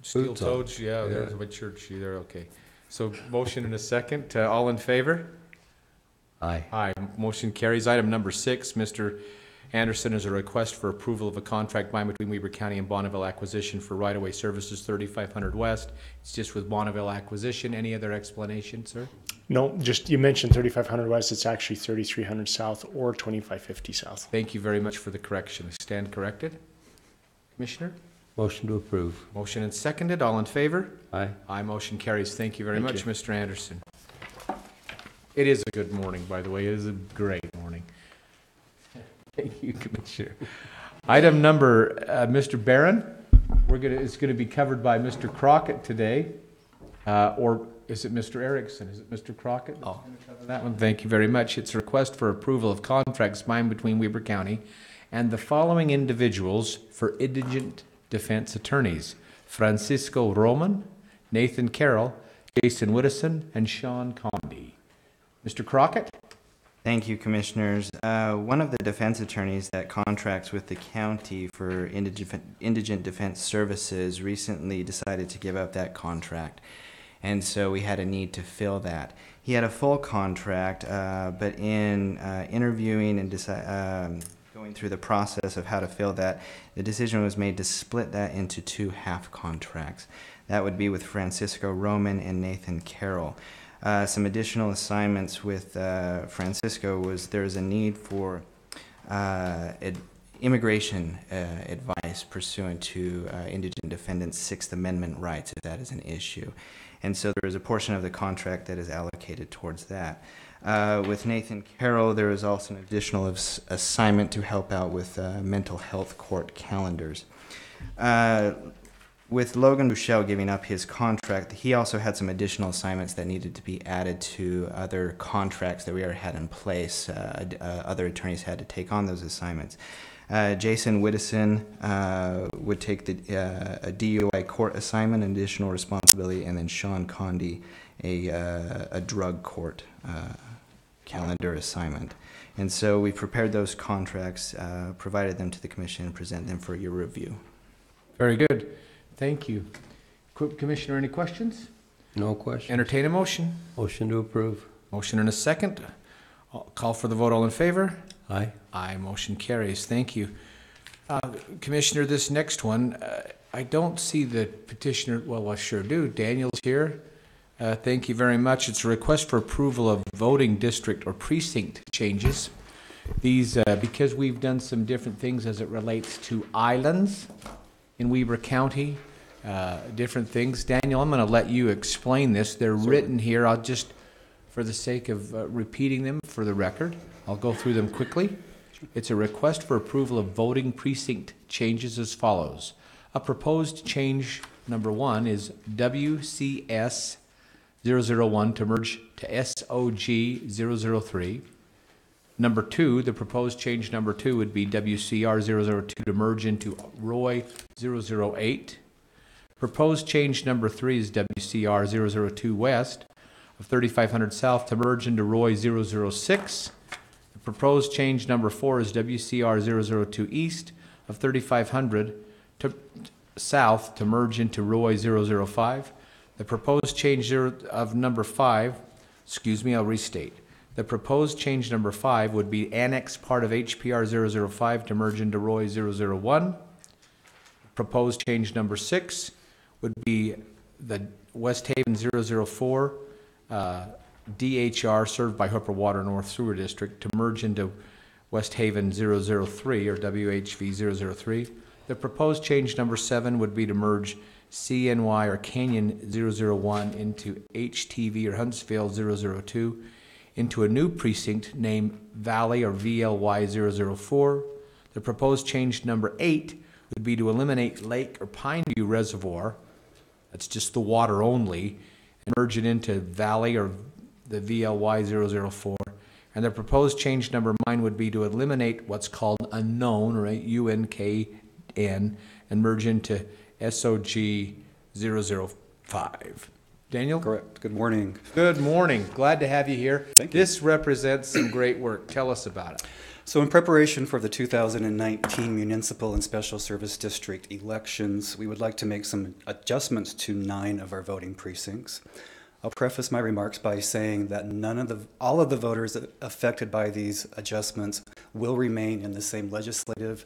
steel toes. Yeah, there's my church shoe there. Okay. So motion and a second. All in favor? Aye. Aye. Motion carries. Item number 6, Mr. Anderson, is a request for approval of a contract signed between Weber County and Bonneville Acquisition for right-of-way services 3500 West. It's just with Bonneville Acquisition. Any other explanation, sir? No, just you mentioned 3500 West. It's actually 3300 South or 2550 South. Thank you very much for the correction. I stand corrected. Commissioner? Motion to approve. Motion and seconded. All in favor? Aye. Aye. Motion carries. Thank you very Thank much, you. Mr. Anderson. It is a good morning, by the way. It is a great morning. Thank you, Commissioner. Item number, Mr. Barron, it's going to be covered by Mr. Crockett today, or is it Mr. Erickson? Is it Mr. Crockett? Oh, that one. Thank you very much. It's a request for approval of contracts signed between Weber County and the following individuals for indigent defense attorneys: Francisco Roman, Nathan Carroll, Jason Widdowson, and Sean Condy. Mr. Crockett? Thank you, Commissioners. One of the defense attorneys that contracts with the county for indigent defense services recently decided to give up that contract, and so we had a need to fill that. He had a full contract, but in interviewing and going through the process of how to fill that, the decision was made to split that into 2 half contracts. That would be with Francisco Roman and Nathan Carroll. Some additional assignments with Francisco was there's a need for immigration advice pursuant to indigent defendants' Sixth Amendment rights, if that is an issue. And so there is a portion of the contract that is allocated towards that. With Nathan Carroll, there is also an additional assignment to help out with mental health court calendars. With Logan Bouchel giving up his contract, he also had some additional assignments that needed to be added to other contracts that we already had in place. Other attorneys had to take on those assignments. Jason Widdison would take a DUI court assignment, an additional responsibility, and then Sean Condi a drug court calendar assignment. And so we prepared those contracts, provided them to the commission, and present them for your review. Very good. Thank you. Commissioner, any questions? No questions. Entertain a motion. Motion to approve. Motion and a second. I'll call for the vote. All in favor? Aye. Aye. Motion carries. Thank you. Commissioner, this next one, I don't see the petitioner. Well, I sure do. Daniel's here. Thank you very much. It's a request for approval of voting district or precinct changes. These, because we've done some different things as it relates to islands in Weber County, different things. Daniel, I'm going to let you explain this. They're written here. I'll just, for the sake of repeating them for the record, I'll go through them quickly. It's a request for approval of voting precinct changes as follows. A proposed change number 1 is WCS 001 to merge to SOG 003. Number 2, the proposed change number 2 would be WCR 002 to merge into Roy 008. Proposed change number 3 is WCR 002 west of 3500 south to merge into Roy 006. The proposed change number 4 is WCR 002 east of 3500 to south to merge into Roy 005. The proposed change of number 5, I'll restate. The proposed change number 5 would be annex part of HPR 005 to merge into Roy 001. Proposed change number 6 would be the West Haven 004 DHR served by Hooper Water North Sewer District to merge into West Haven 003 or WHV 003. The proposed change number 7 would be to merge CNY or Canyon 001 into HTV or Huntsville 002 into a new precinct named Valley or VLY 004. The proposed change number 8 would be to eliminate Lake or Pineview Reservoir, that's just the water only, and merge it into Valley or the VLY 004. And the proposed change number 9 would be to eliminate what's called unknown, right, UNKN, and merge into SOG 005. Daniel? Correct. Good morning. Good morning. Glad to have you here. Thank you. This represents some great work. Tell us about it. So in preparation for the 2019 Municipal and Special Service District elections, we would like to make some adjustments to 9 of our voting precincts. I'll preface my remarks by saying that all of the voters affected by these adjustments will remain in the same legislative,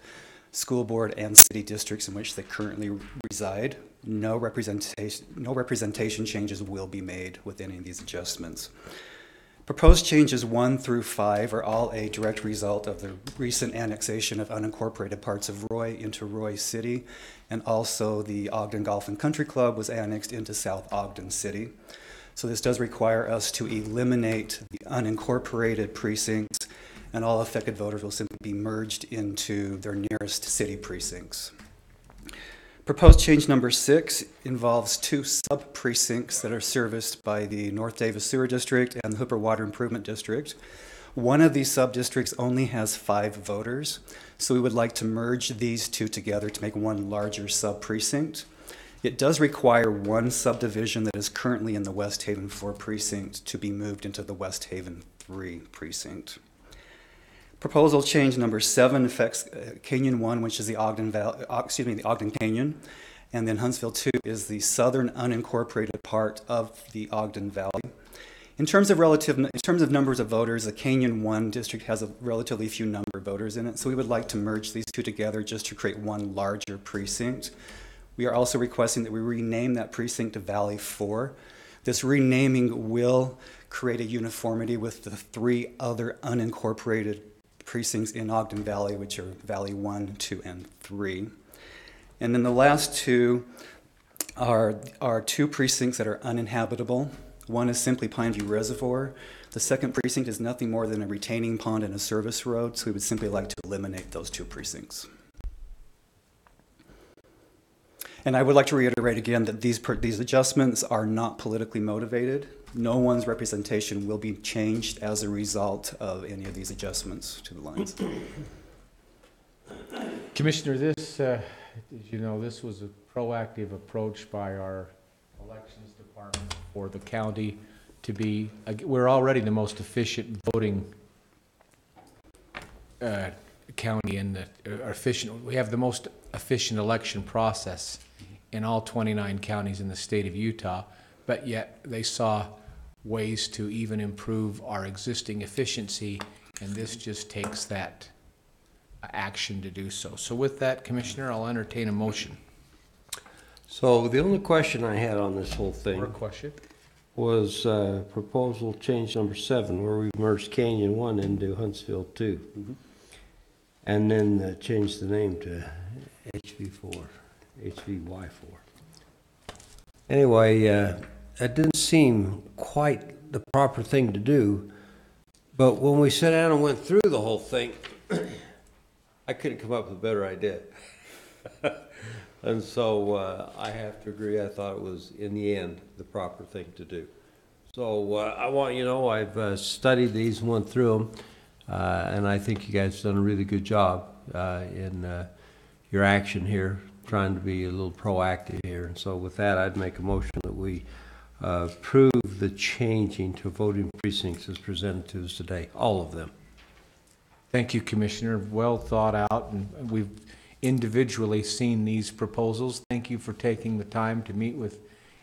school board, and city districts in which they currently reside. No representation changes will be made with any of these adjustments. Proposed changes 1 through 5 are all a direct result of the recent annexation of unincorporated parts of Roy into Roy City, and also the Ogden Golf and Country Club was annexed into South Ogden City. So this does require us to eliminate the unincorporated precincts, and all affected voters will simply be merged into their nearest city precincts. Proposed change number 6 involves 2 sub-precincts that are serviced by the North Davis Sewer District and the Hooper Water Improvement District. One of these sub-districts only has 5 voters, so we would like to merge these 2 together to make one larger sub-precinct. It does require one subdivision that is currently in the West Haven 4 precinct to be moved into the West Haven 3 precinct. Proposal change number 7 affects Canyon 1, which is the Ogden Canyon, and then Huntsville 2 is the southern unincorporated part of the Ogden Valley. In terms of numbers of voters, the Canyon 1 district has a relatively few number of voters in it, so we would like to merge these 2 together just to create one larger precinct. We are also requesting that we rename that precinct to Valley 4. This renaming will create a uniformity with the 3 other unincorporated precincts in Ogden Valley, which are Valley 1, 2, and 3. And then the last 2 are 2 precincts that are uninhabitable. One is simply Pineview Reservoir. The second precinct is nothing more than a retaining pond and a service road, so we would simply like to eliminate those two precincts. And I would like to reiterate again that these adjustments are not politically motivated. No one's representation will be changed as a result of any of these adjustments to the lines. Commissioner, this, as you know, this was a proactive approach by our elections department for the county to be, we're already the most efficient voting county in the, efficient, we have the most efficient election process in all 29 counties in the state of Utah, but yet they saw ways to even improve our existing efficiency, and this just takes that action to do so. So with that, Commissioner, I'll entertain a motion. So the only question I had on this whole thing Or a question? was proposal change number 7, where we merged Canyon 1 into Huntsville 2. Mm-hmm. And then changed the name to HV4, HVY4. Anyway, that didn't seem quite the proper thing to do, but when we sat down and went through the whole thing, I couldn't come up with a better idea. And so I have to agree, I thought it was, in the end, the proper thing to do. So I want you to know I've studied these and went through them, and I think you guys have done a really good job in your action here, trying to be a little proactive here. And so with that, I'd make a motion that we approve the changing to voting precincts as presented to us today, all of them. Thank you, Commissioner. Well thought out, and we've individually seen these proposals. Thank you for taking the time to meet with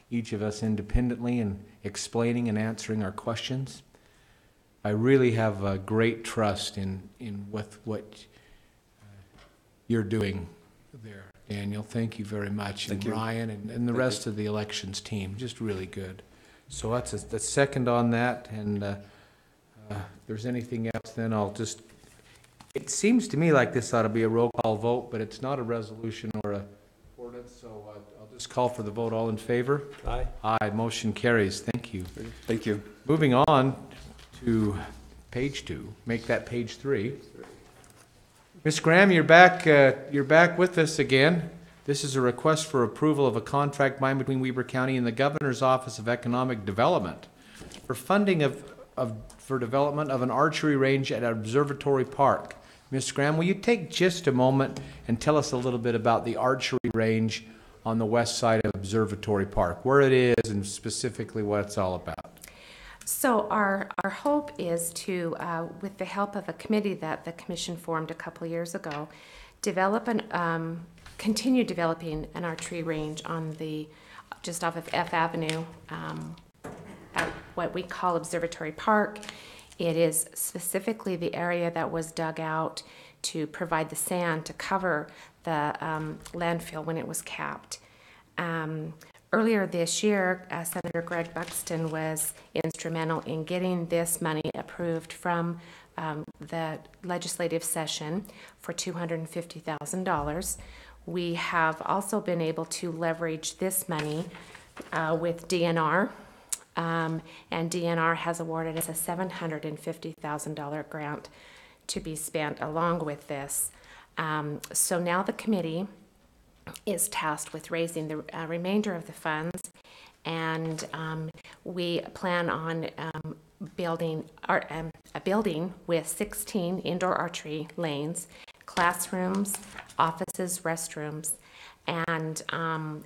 each of us independently and explaining and answering our questions. I really have a great trust in with what you're doing there, Daniel. Thank you very much. Thank and you. Ryan and the rest of the elections team, just really good. So that's a second on that, and if there's anything else, then I'll just, it seems to me like this ought to be a roll call vote, but it's not a resolution or a ordinance, so I'll just call for the vote. All in favor? Aye. Aye, motion carries. Thank you. Thank you. Moving on to page 2, make that page 3. Ms. Graham, you're back with us again. This is a request for approval of a contract by and between Weber County and the Governor's Office of Economic Development for funding for development of an archery range at Observatory Park. Ms. Graham, will you take just a moment and tell us a little bit about the archery range on the west side of Observatory Park, where it is and specifically what it's all about? So our hope is to, with the help of a committee that the commission formed a couple years ago, continue developing an archery range on the, just off of F Avenue, at what we call Observatory Park. It is specifically the area that was dug out to provide the sand to cover the landfill when it was capped. Earlier this year, Senator Greg Buxton was instrumental in getting this money approved from the legislative session for $250,000. We have also been able to leverage this money with DNR, and DNR has awarded us a $750,000 grant to be spent along with this. So now the committee is tasked with raising the remainder of the funds, and we plan on building a building with 16 indoor archery lanes, classrooms, offices, restrooms, and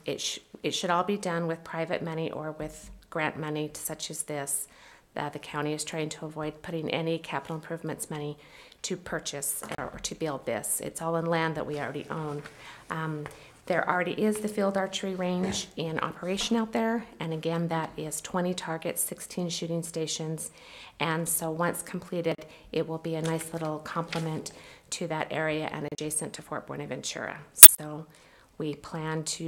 it should all be done with private money or with grant money such as this. The county is trying to avoid putting any capital improvements money to purchase or to build this. It's all in land that we already own. There already is the field archery range in operation out there, and again, that is 20 targets, 16 shooting stations, and so once completed, it will be a nice little complement to that area and adjacent to Fort Buenaventura. So we plan to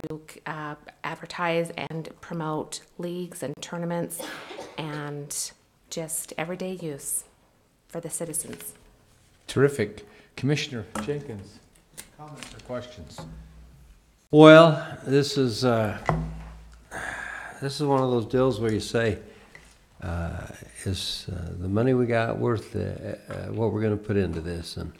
advertise and promote leagues and tournaments and just everyday use for the citizens. Terrific. Commissioner Jenkins, comments or questions? Well, this is one of those deals where you say, is the money we got worth what we're going to put into this? And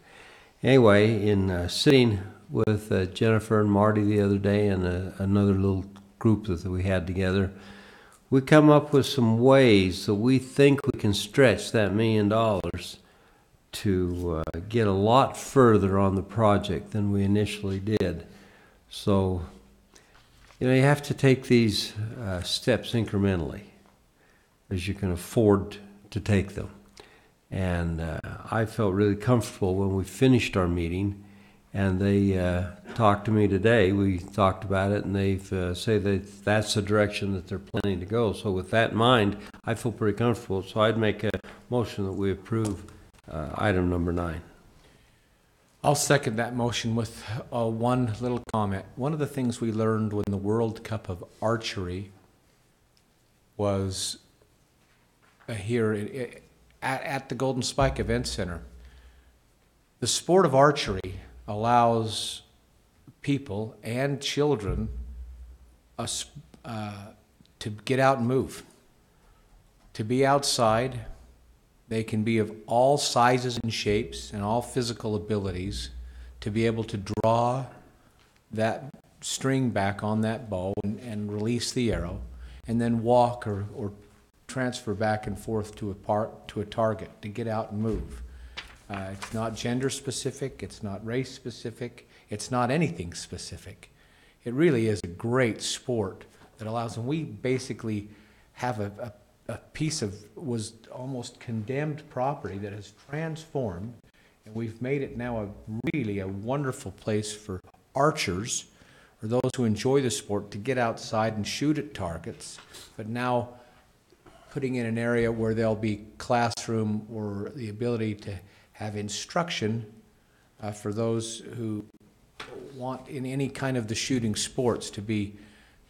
anyway, in sitting with Jennifer and Marty the other day and another little group that we had together, we come up with some ways that we think we can stretch that $1 million to get a lot further on the project than we initially did. So, you know, you have to take these steps incrementally as you can afford to take them. And I felt really comfortable when we finished our meeting, and they talked to me today. We talked about it, and they've say that that's the direction that they're planning to go. So with that in mind, I feel pretty comfortable. So I'd make a motion that we approve item number 9. I'll second that motion with one little comment. One of the things we learned when the World Cup of Archery was here at the Golden Spike Event Center. The sport of archery allows people and children to get out and move, to be outside. They can be of all sizes and shapes and all physical abilities, to be able to draw that string back on that bow and release the arrow, and then walk or transfer back and forth to a target, to get out and move. It's not gender specific, it's not race specific, it's not anything specific. It really is a great sport that allows, and we basically have a piece of was almost condemned property that has transformed, and we've made it now really a wonderful place for archers or those who enjoy the sport to get outside and shoot at targets, but now putting in an area where there'll be classroom or the ability to have instruction for those who want in any kind of the shooting sports to be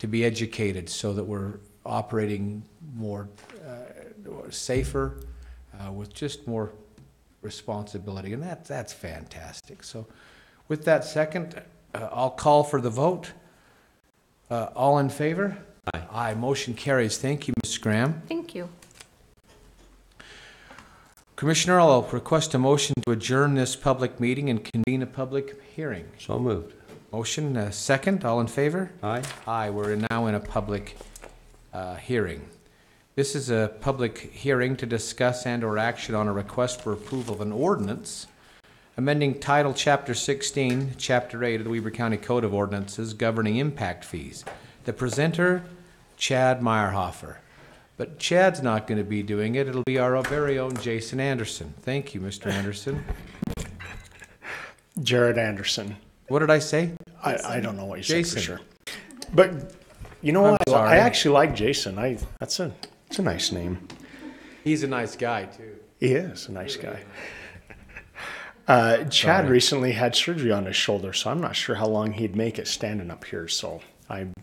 educated, so that we're operating more safer with just more responsibility, and that's fantastic. So with that second, I'll call for the vote. All in favor? Aye. Aye. Motion carries. Thank you, Ms. Graham. Thank you. Commissioner, I'll request a motion to adjourn this public meeting and convene a public hearing. So moved. Motion second. All in favor? Aye. Aye. We're now in a public hearing. This is a public hearing to discuss and/or action on a request for approval of an ordinance amending Title Chapter 16, Chapter 8 of the Weber County Code of Ordinances governing impact fees. The presenter, Chad Meyerhofer. But Chad's not going to be doing it. It'll be our very own Jason Anderson. Thank you, Mr. Anderson. Jared Anderson. What did I say? I don't know what you Jason. said for sure. But you know what? I actually like Jason. It's a nice name. He's a nice guy, too. He is a nice guy. Chad recently had surgery on his shoulder, so I'm not sure how long he'd make it standing up here. So I'm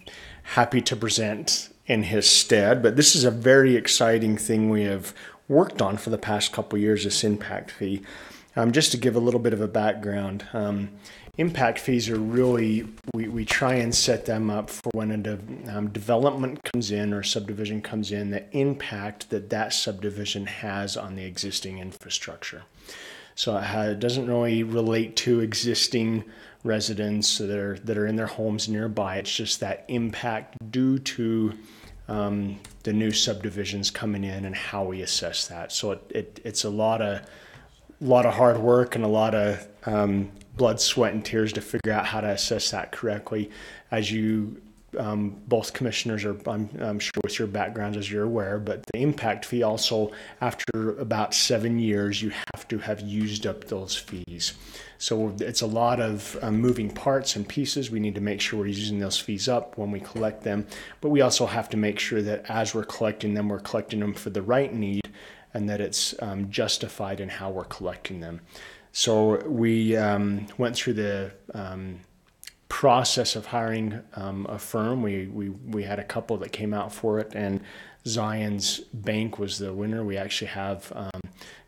happy to present in his stead. But this is a very exciting thing we have worked on for the past couple of years, this impact fee. Just to give a little bit of a background, impact fees are really, we try and set them up for when a development comes in or subdivision comes in, the impact that subdivision has on the existing infrastructure. So it doesn't really relate to existing residents that are in their homes nearby. It's just that impact due to the new subdivisions coming in and how we assess that. So it's a lot of hard work and a lot of blood, sweat, and tears to figure out how to assess that correctly. As you both commissioners are, I'm sure with your backgrounds, as you're aware, but the impact fee also, after about 7 years, you have to have used up those fees. So it's a lot of moving parts and pieces. We need to make sure we're using those fees up when we collect them, but we also have to make sure that as we're collecting them for the right need, and that it's justified in how we're collecting them. So we went through the process of hiring a firm. We had a couple that came out for it, and Zion's Bank was the winner. We actually have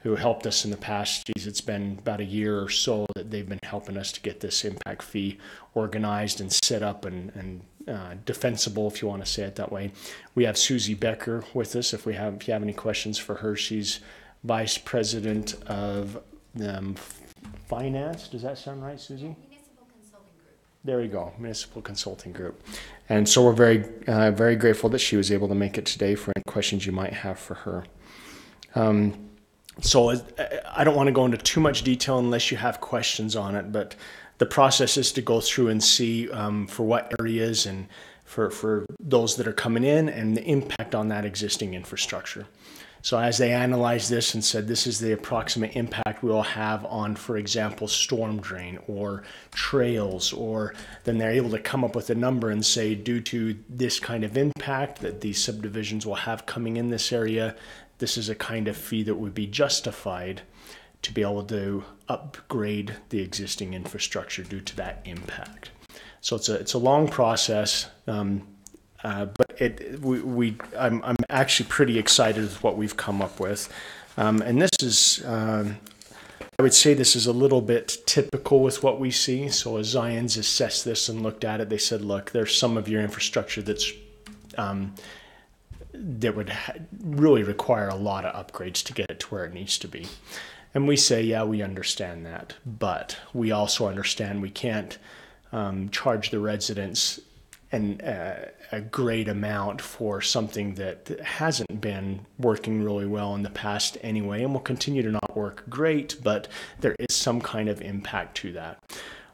who helped us in the past. It's been about a year or so that they've been helping us to get this impact fee organized and set up and defensible, if you want to say it that way. We have Susie Becker with us. If you have any questions for her, she's Vice President of Finance. Does that sound right, Susie? Municipal Consulting Group. There we go, Municipal Consulting Group. And so we're very grateful that she was able to make it today for any questions you might have for her. So I don't want to go into too much detail unless you have questions on it, but the process is to go through and see for what areas and for those that are coming in and the impact on that existing infrastructure. So as they analyzed this and said this is the approximate impact we'll have on, for example, storm drain or trails, or then they're able to come up with a number and say due to this kind of impact that these subdivisions will have coming in this area, this is a kind of fee that would be justified to be able to upgrade the existing infrastructure due to that impact. So it's a long process. But I'm actually pretty excited with what we've come up with. And this is, I would say this is a little bit typical with what we see. So as Zions assessed this and looked at it, they said, look, there's some of your infrastructure that's, that would really require a lot of upgrades to get it to where it needs to be. And we say, yeah, we understand that. But we also understand we can't charge the residents a great amount for something that hasn't been working really well in the past anyway, and will continue to not work great, but there is some kind of impact to that.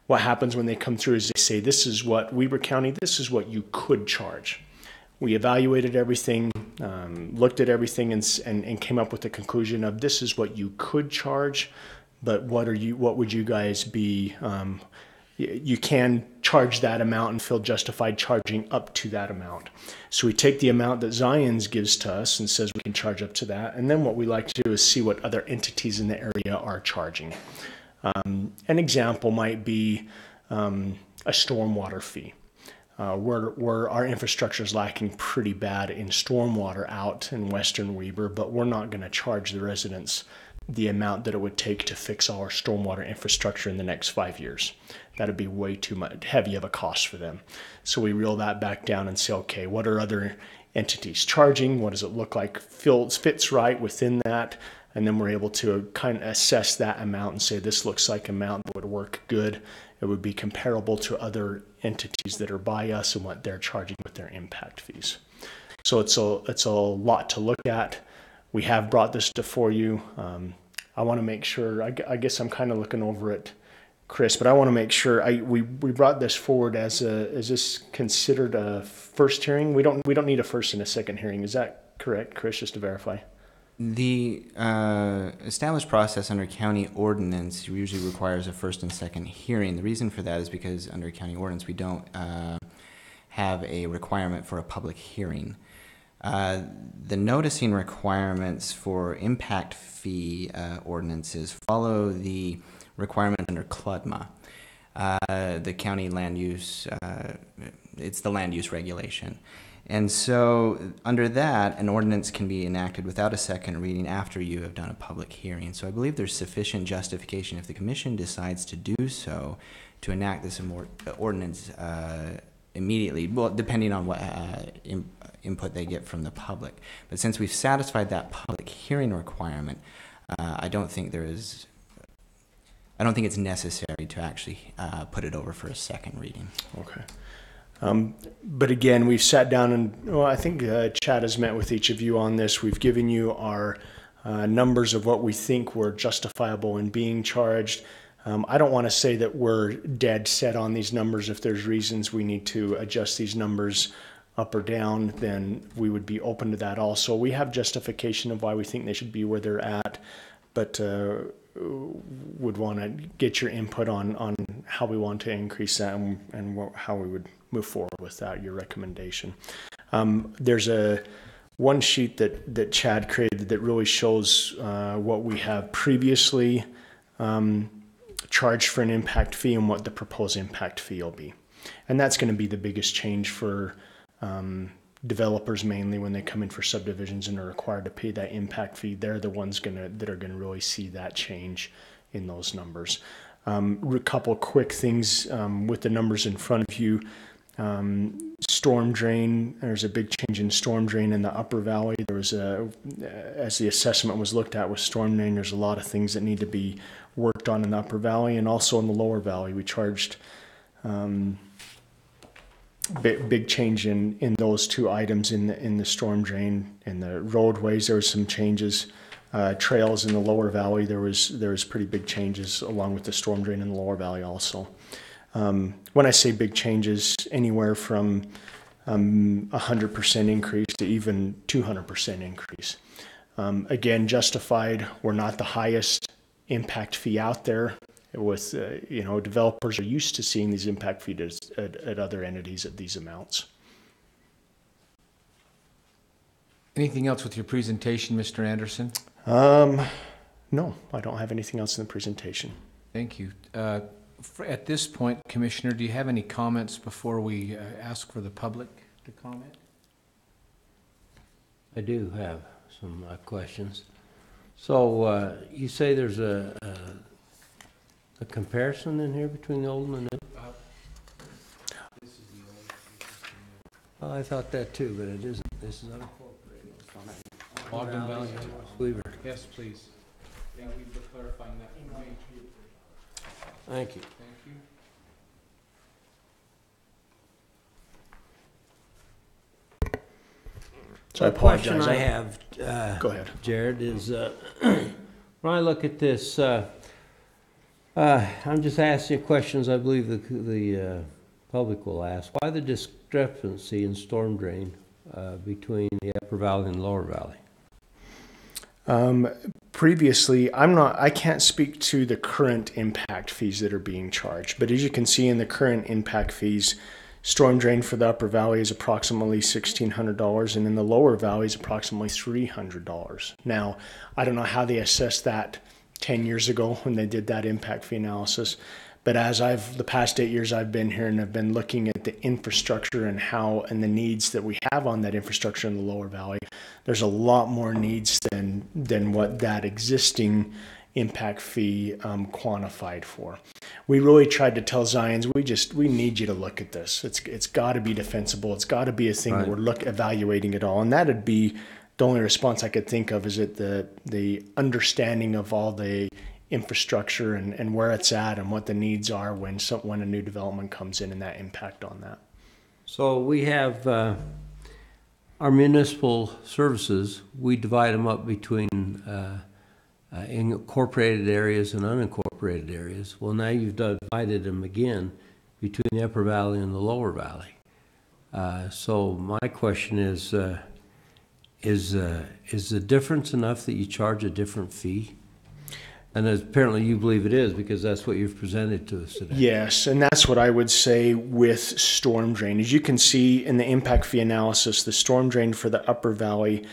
What happens when they come through is they say, this is what, Weber County, this is what you could charge. We evaluated everything, looked at everything, and came up with the conclusion of this is what you could charge, but what would you guys be, you can charge that amount and feel justified charging up to that amount. So we take the amount that Zions gives to us and says we can charge up to that. And then what we like to do is see what other entities in the area are charging. An example might be a stormwater fee. Where our infrastructure is lacking pretty bad in stormwater out in Western Weber, but we're not going to charge the residents the amount that it would take to fix our stormwater infrastructure in the next 5 years. That'd be way too much heavy of a cost for them. So we reel that back down and say, okay, what are other entities charging? What does it look like fits right within that? And then we're able to kind of assess that amount and say, this looks like an amount that would work good. It would be comparable to other entities that are by us and what they're charging with their impact fees. So it's a lot to look at. We have brought this before you. I want to make sure, I guess I'm kind of looking over it, Chris, but I want to make sure we brought this forward is this considered a first hearing? We don't need a first and a second hearing. Is that correct, Chris, just to verify? The established process under county ordinance usually requires a first and second hearing. The reason for that is because under county ordinance we don't have a requirement for a public hearing. The noticing requirements for impact fee ordinances follow the requirement under CLUDMA, the county land use, it's the land use regulation. And so under that, an ordinance can be enacted without a second reading after you have done a public hearing. So I believe there's sufficient justification if the commission decides to do so to enact this ordinance immediately, well, depending on what input they get from the public. But since we've satisfied that public hearing requirement, I don't think it's necessary to actually put it over for a second reading. Okay. But again, we've sat down and, I think Chad has met with each of you on this. We've given you our numbers of what we think were justifiable in being charged. I don't want to say that we're dead set on these numbers. If there's reasons we need to adjust these numbers up or down, then we would be open to that also. We have justification of why we think they should be where they're at, but would want to get your input on how we want to increase that and how we would move forward with that, your recommendation. There's one sheet that Chad created that really shows what we have previously charged for an impact fee and what the proposed impact fee will be. And that's going to be the biggest change for developers, mainly when they come in for subdivisions and are required to pay that impact fee. They're the ones that are going to really see that change in those numbers. A couple quick things with the numbers in front of you. Storm drain, there's a big change in storm drain in the upper valley. There was as the assessment was looked at with storm drain, there's a lot of things that need to be worked on in the upper valley, and also in the lower valley. We charged big change in those two items in the storm drain. In the roadways, there was some changes. Trails in the lower valley, there was pretty big changes along with the storm drain in the lower valley also. When I say big changes, anywhere from 100% increase to even 200% increase. Again, justified. We're not the highest impact fee out there. With developers are used to seeing these impact fees at other entities at these amounts. Anything else with your presentation, Mr. Anderson? No, I don't have anything else in the presentation. Thank you. At this point, Commissioner, do you have any comments before we ask for the public to comment? I do have some questions. So you say there's a comparison in here between the old and the new? This is the old. Oh, I thought that too, but it isn't. This is unincorporated. Ogden Valley. Weaver. Yes, please. Thank you for clarifying that for me. Thank you. Thank you. So I The question apologize. I have, Go ahead, Jared, is when I look at this, I'm just asking questions I believe the public will ask. Why the discrepancy in storm drain between the upper valley and lower valley? Previously, I can't speak to the current impact fees that are being charged, but as you can see in the current impact fees, storm drain for the upper valley is approximately $1,600, and in the lower valley is approximately $300. Now, I don't know how they assessed that 10 years ago when they did that impact fee analysis, but as the past 8 years I've been here and I've been looking at the infrastructure and the needs that we have on that infrastructure in the lower valley, there's a lot more needs than what that existing impact fee quantified for. We really tried to tell Zions, we need you to look at this. It's got to be defensible. It's got to be a thing Right. that we're evaluating it all, and that'd be the only response I could think of. Is it the understanding of all the infrastructure and where it's at and what the needs are when a new development comes in and that impact on that. So we have our municipal services, we divide them up between incorporated areas and unincorporated areas. Well, now you've divided them again between the upper valley and the lower valley. So my question is the difference enough that you charge a different fee? And apparently you believe it is, because that's what you've presented to us today. Yes, and that's what I would say with storm drain. As you can see in the impact fee analysis, the storm drain for the upper valley,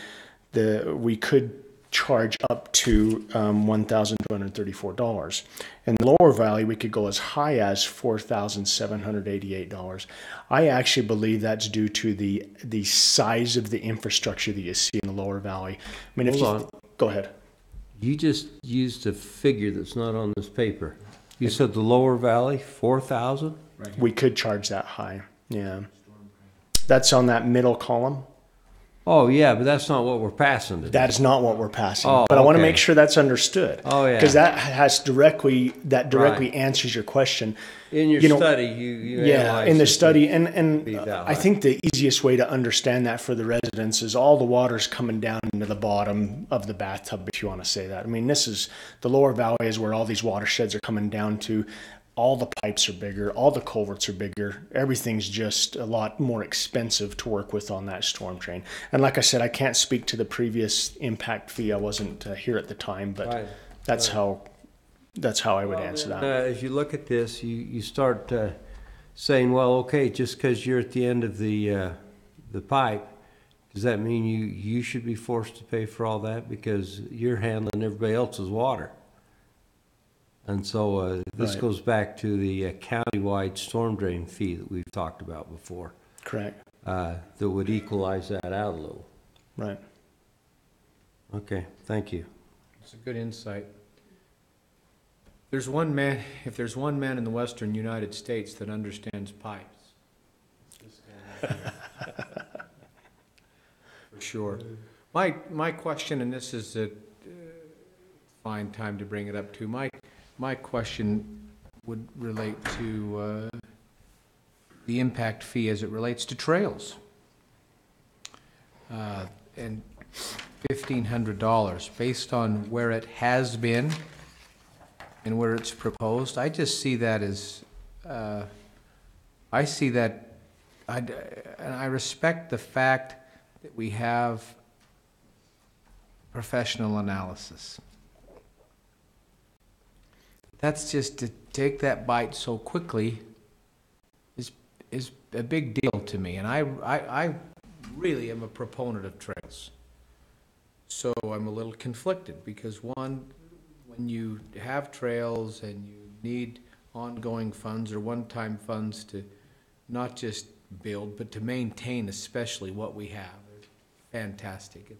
we could charge up to $1,234. In the lower valley, we could go as high as $4,788. I actually believe that's due to the size of the infrastructure that you see in the lower valley. I mean, go ahead. You just used a figure that's not on this paper. You said the lower valley, 4,000? We could charge that high, yeah. That's on that middle column. Oh, yeah, but that's not what we're passing today. That is not what we're passing. Oh, but I want to okay. make sure that's understood. Oh, yeah. Because that directly Right. answers your question. In your study, you analyzed in the it study, to and be that I high. think the easiest way to understand that for the residents is all the water's coming down into the bottom of the bathtub, if you want to say that. I mean, the lower valley is where all these watersheds are coming down to. All the pipes are bigger, all the culverts are bigger. Everything's just a lot more expensive to work with on that storm drain. And like I said, I can't speak to the previous impact fee. I wasn't here at the time, but Right. that's how I would answer that. As you look at this, you start saying, well, okay, just because you're at the end of the pipe, does that mean you should be forced to pay for all that because you're handling everybody else's water? And so this Right. goes back to the county-wide storm drain fee that we've talked about before. Correct. That would equalize that out a little. Right. Okay, thank you. It's a good insight. If there's one man in the western United States that understands pipes, For sure. My question, and this is a fine time to bring it up too, my question would relate to the impact fee as it relates to trails. And $1,500, based on where it has been and where it's proposed, I just see that as, I see that, and I respect the fact that we have professional analysis. That's just to take that bite so quickly is a big deal to me, and I really am a proponent of trails. So I'm a little conflicted because one, when you have trails and you need ongoing funds or one-time funds to not just build, but to maintain especially what we have, it's fantastic.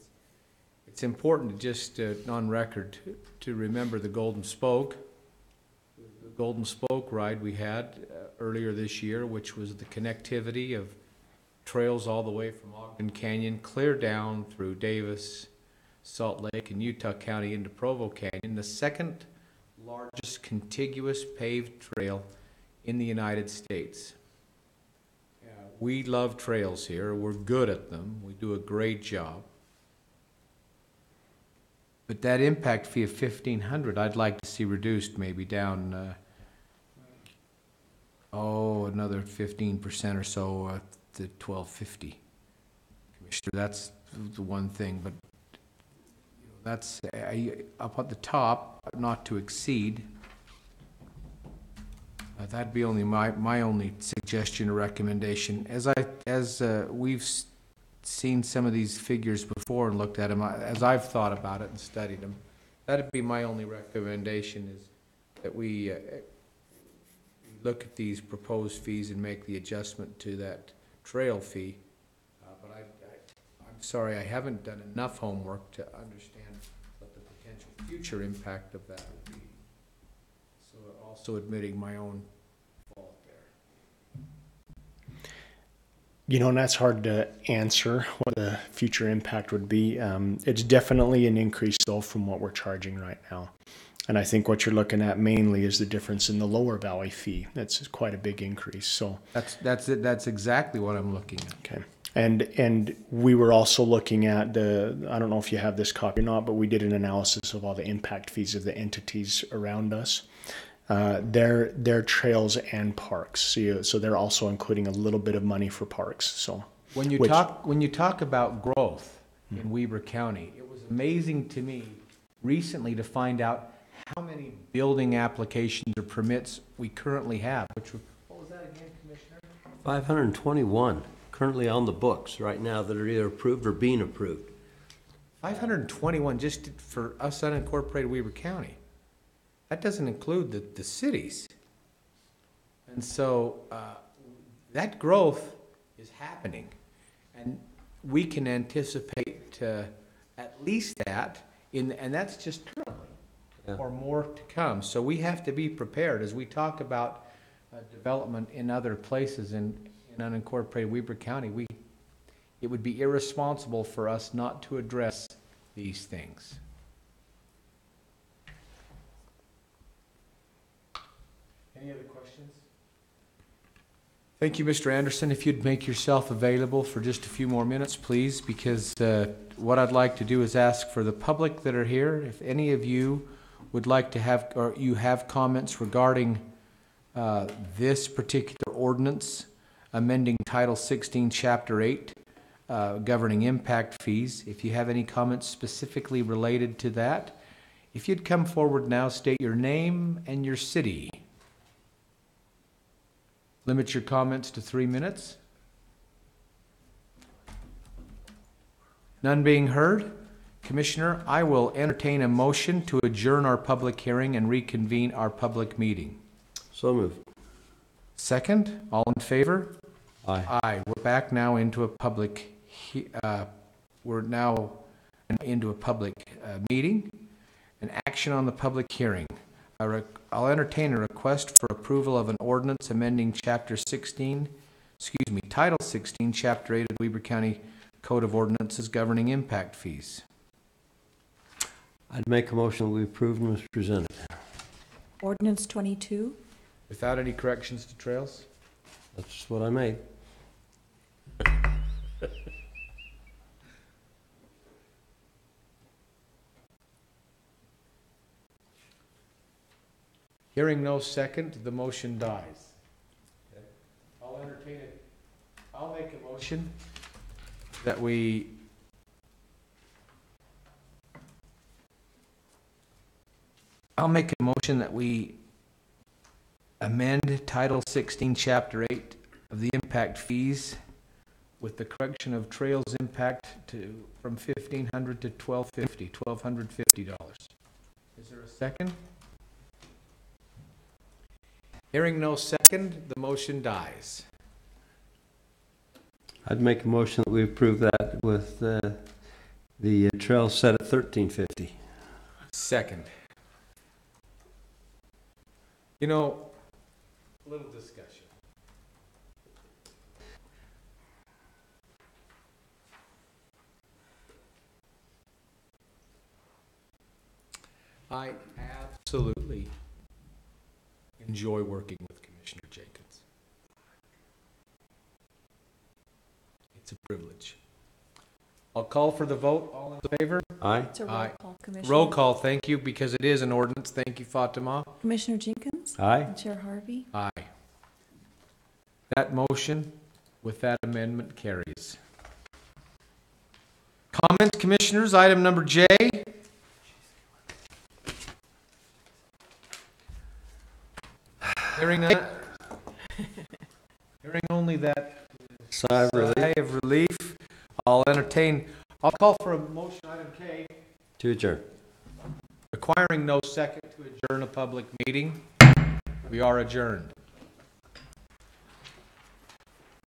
It's important to just, on record, to remember the Golden Spoke. The Golden Spoke ride we had earlier this year, which was the connectivity of trails all the way from Ogden Canyon, clear down through Davis, Salt Lake, and Utah County into Provo Canyon, the second largest contiguous paved trail in the United States. We love trails here. We're good at them. We do a great job. But that impact fee of $1,500, I'd like to see reduced maybe down, another 15% or so to $1,250. Commissioner, that's the one thing, but that's up at the top, not to exceed. That'd be only my only suggestion or recommendation. As we've seen some of these figures before and looked at them, as I've thought about it and studied them, that'd be my only recommendation, is that we look at these proposed fees and make the adjustment to that trail fee. But I'm sorry, I haven't done enough homework to understand what the potential future impact of that would be. So also admitting my own fault there. You know, and that's hard to answer what the future impact would be. It's definitely an increase, though, from what we're charging right now. And I think what you're looking at mainly is the difference in the lower valley fee. That's quite a big increase. So that's it. That's exactly what I'm looking at. Okay. And we were also looking at I don't know if you have this copy or not, but we did an analysis of all the impact fees of the entities around us. Their trails and parks. So they're also including a little bit of money for parks. So when you talk about growth in Weber County, it was amazing to me recently to find out how many building applications or permits we currently have. What was that again, Commissioner? 521 currently on the books right now that are either approved or being approved. 521 just for us unincorporated Weber County. That doesn't include the cities. And so that growth is happening. And we can anticipate at least that, and that's just currently, or more to come. So we have to be prepared as we talk about development in other places in unincorporated Weber County. It would be irresponsible for us not to address these things. Any other questions? Thank you, Mr. Anderson. If you'd make yourself available for just a few more minutes, please, because what I'd like to do is ask for the public that are here, if any of you would like to have, or you have comments regarding this particular ordinance, amending Title 16, Chapter 8, governing impact fees. If you have any comments specifically related to that, if you'd come forward now, state your name and your city. Limit your comments to 3 minutes. None being heard, Commissioner, I will entertain a motion to adjourn our public hearing and reconvene our public meeting. So moved. Second, all in favor? Aye. Aye. We're back now into a public, meeting. An action on the public hearing. I'll entertain a request for approval of an ordinance amending Chapter 16, Title 16, Chapter 8 of Weber County Code of Ordinances governing impact fees. I'd make a motion that we approve them as presented. Ordinance 22. Without any corrections to trails? That's what I made. Hearing no second, the motion dies. I'll entertain it. I'll make a motion that we amend Title 16, Chapter 8 of the impact fees with the correction of trails impact from $1,500 to $1,250. Is there a second? Hearing no second, the motion dies. I'd make a motion that we approve that with the trail set at $1,350. Second. You know, a little discussion. I absolutely enjoy working with Commissioner Jenkins. It's a privilege. I'll call for the vote. All in favor? Aye. It's a roll Aye. call, Commissioner. Roll call, thank you, because it is an ordinance. Thank you, Fatima. Commissioner Jenkins? Aye. And Chair Harvey? Aye. That motion with that amendment carries. Comments, Commissioners, item number J. Hearing none. Hearing only that Sigh of relief. sigh of relief, I'll call for a motion, item K, To adjourn. requiring no second to adjourn a public meeting. We are adjourned.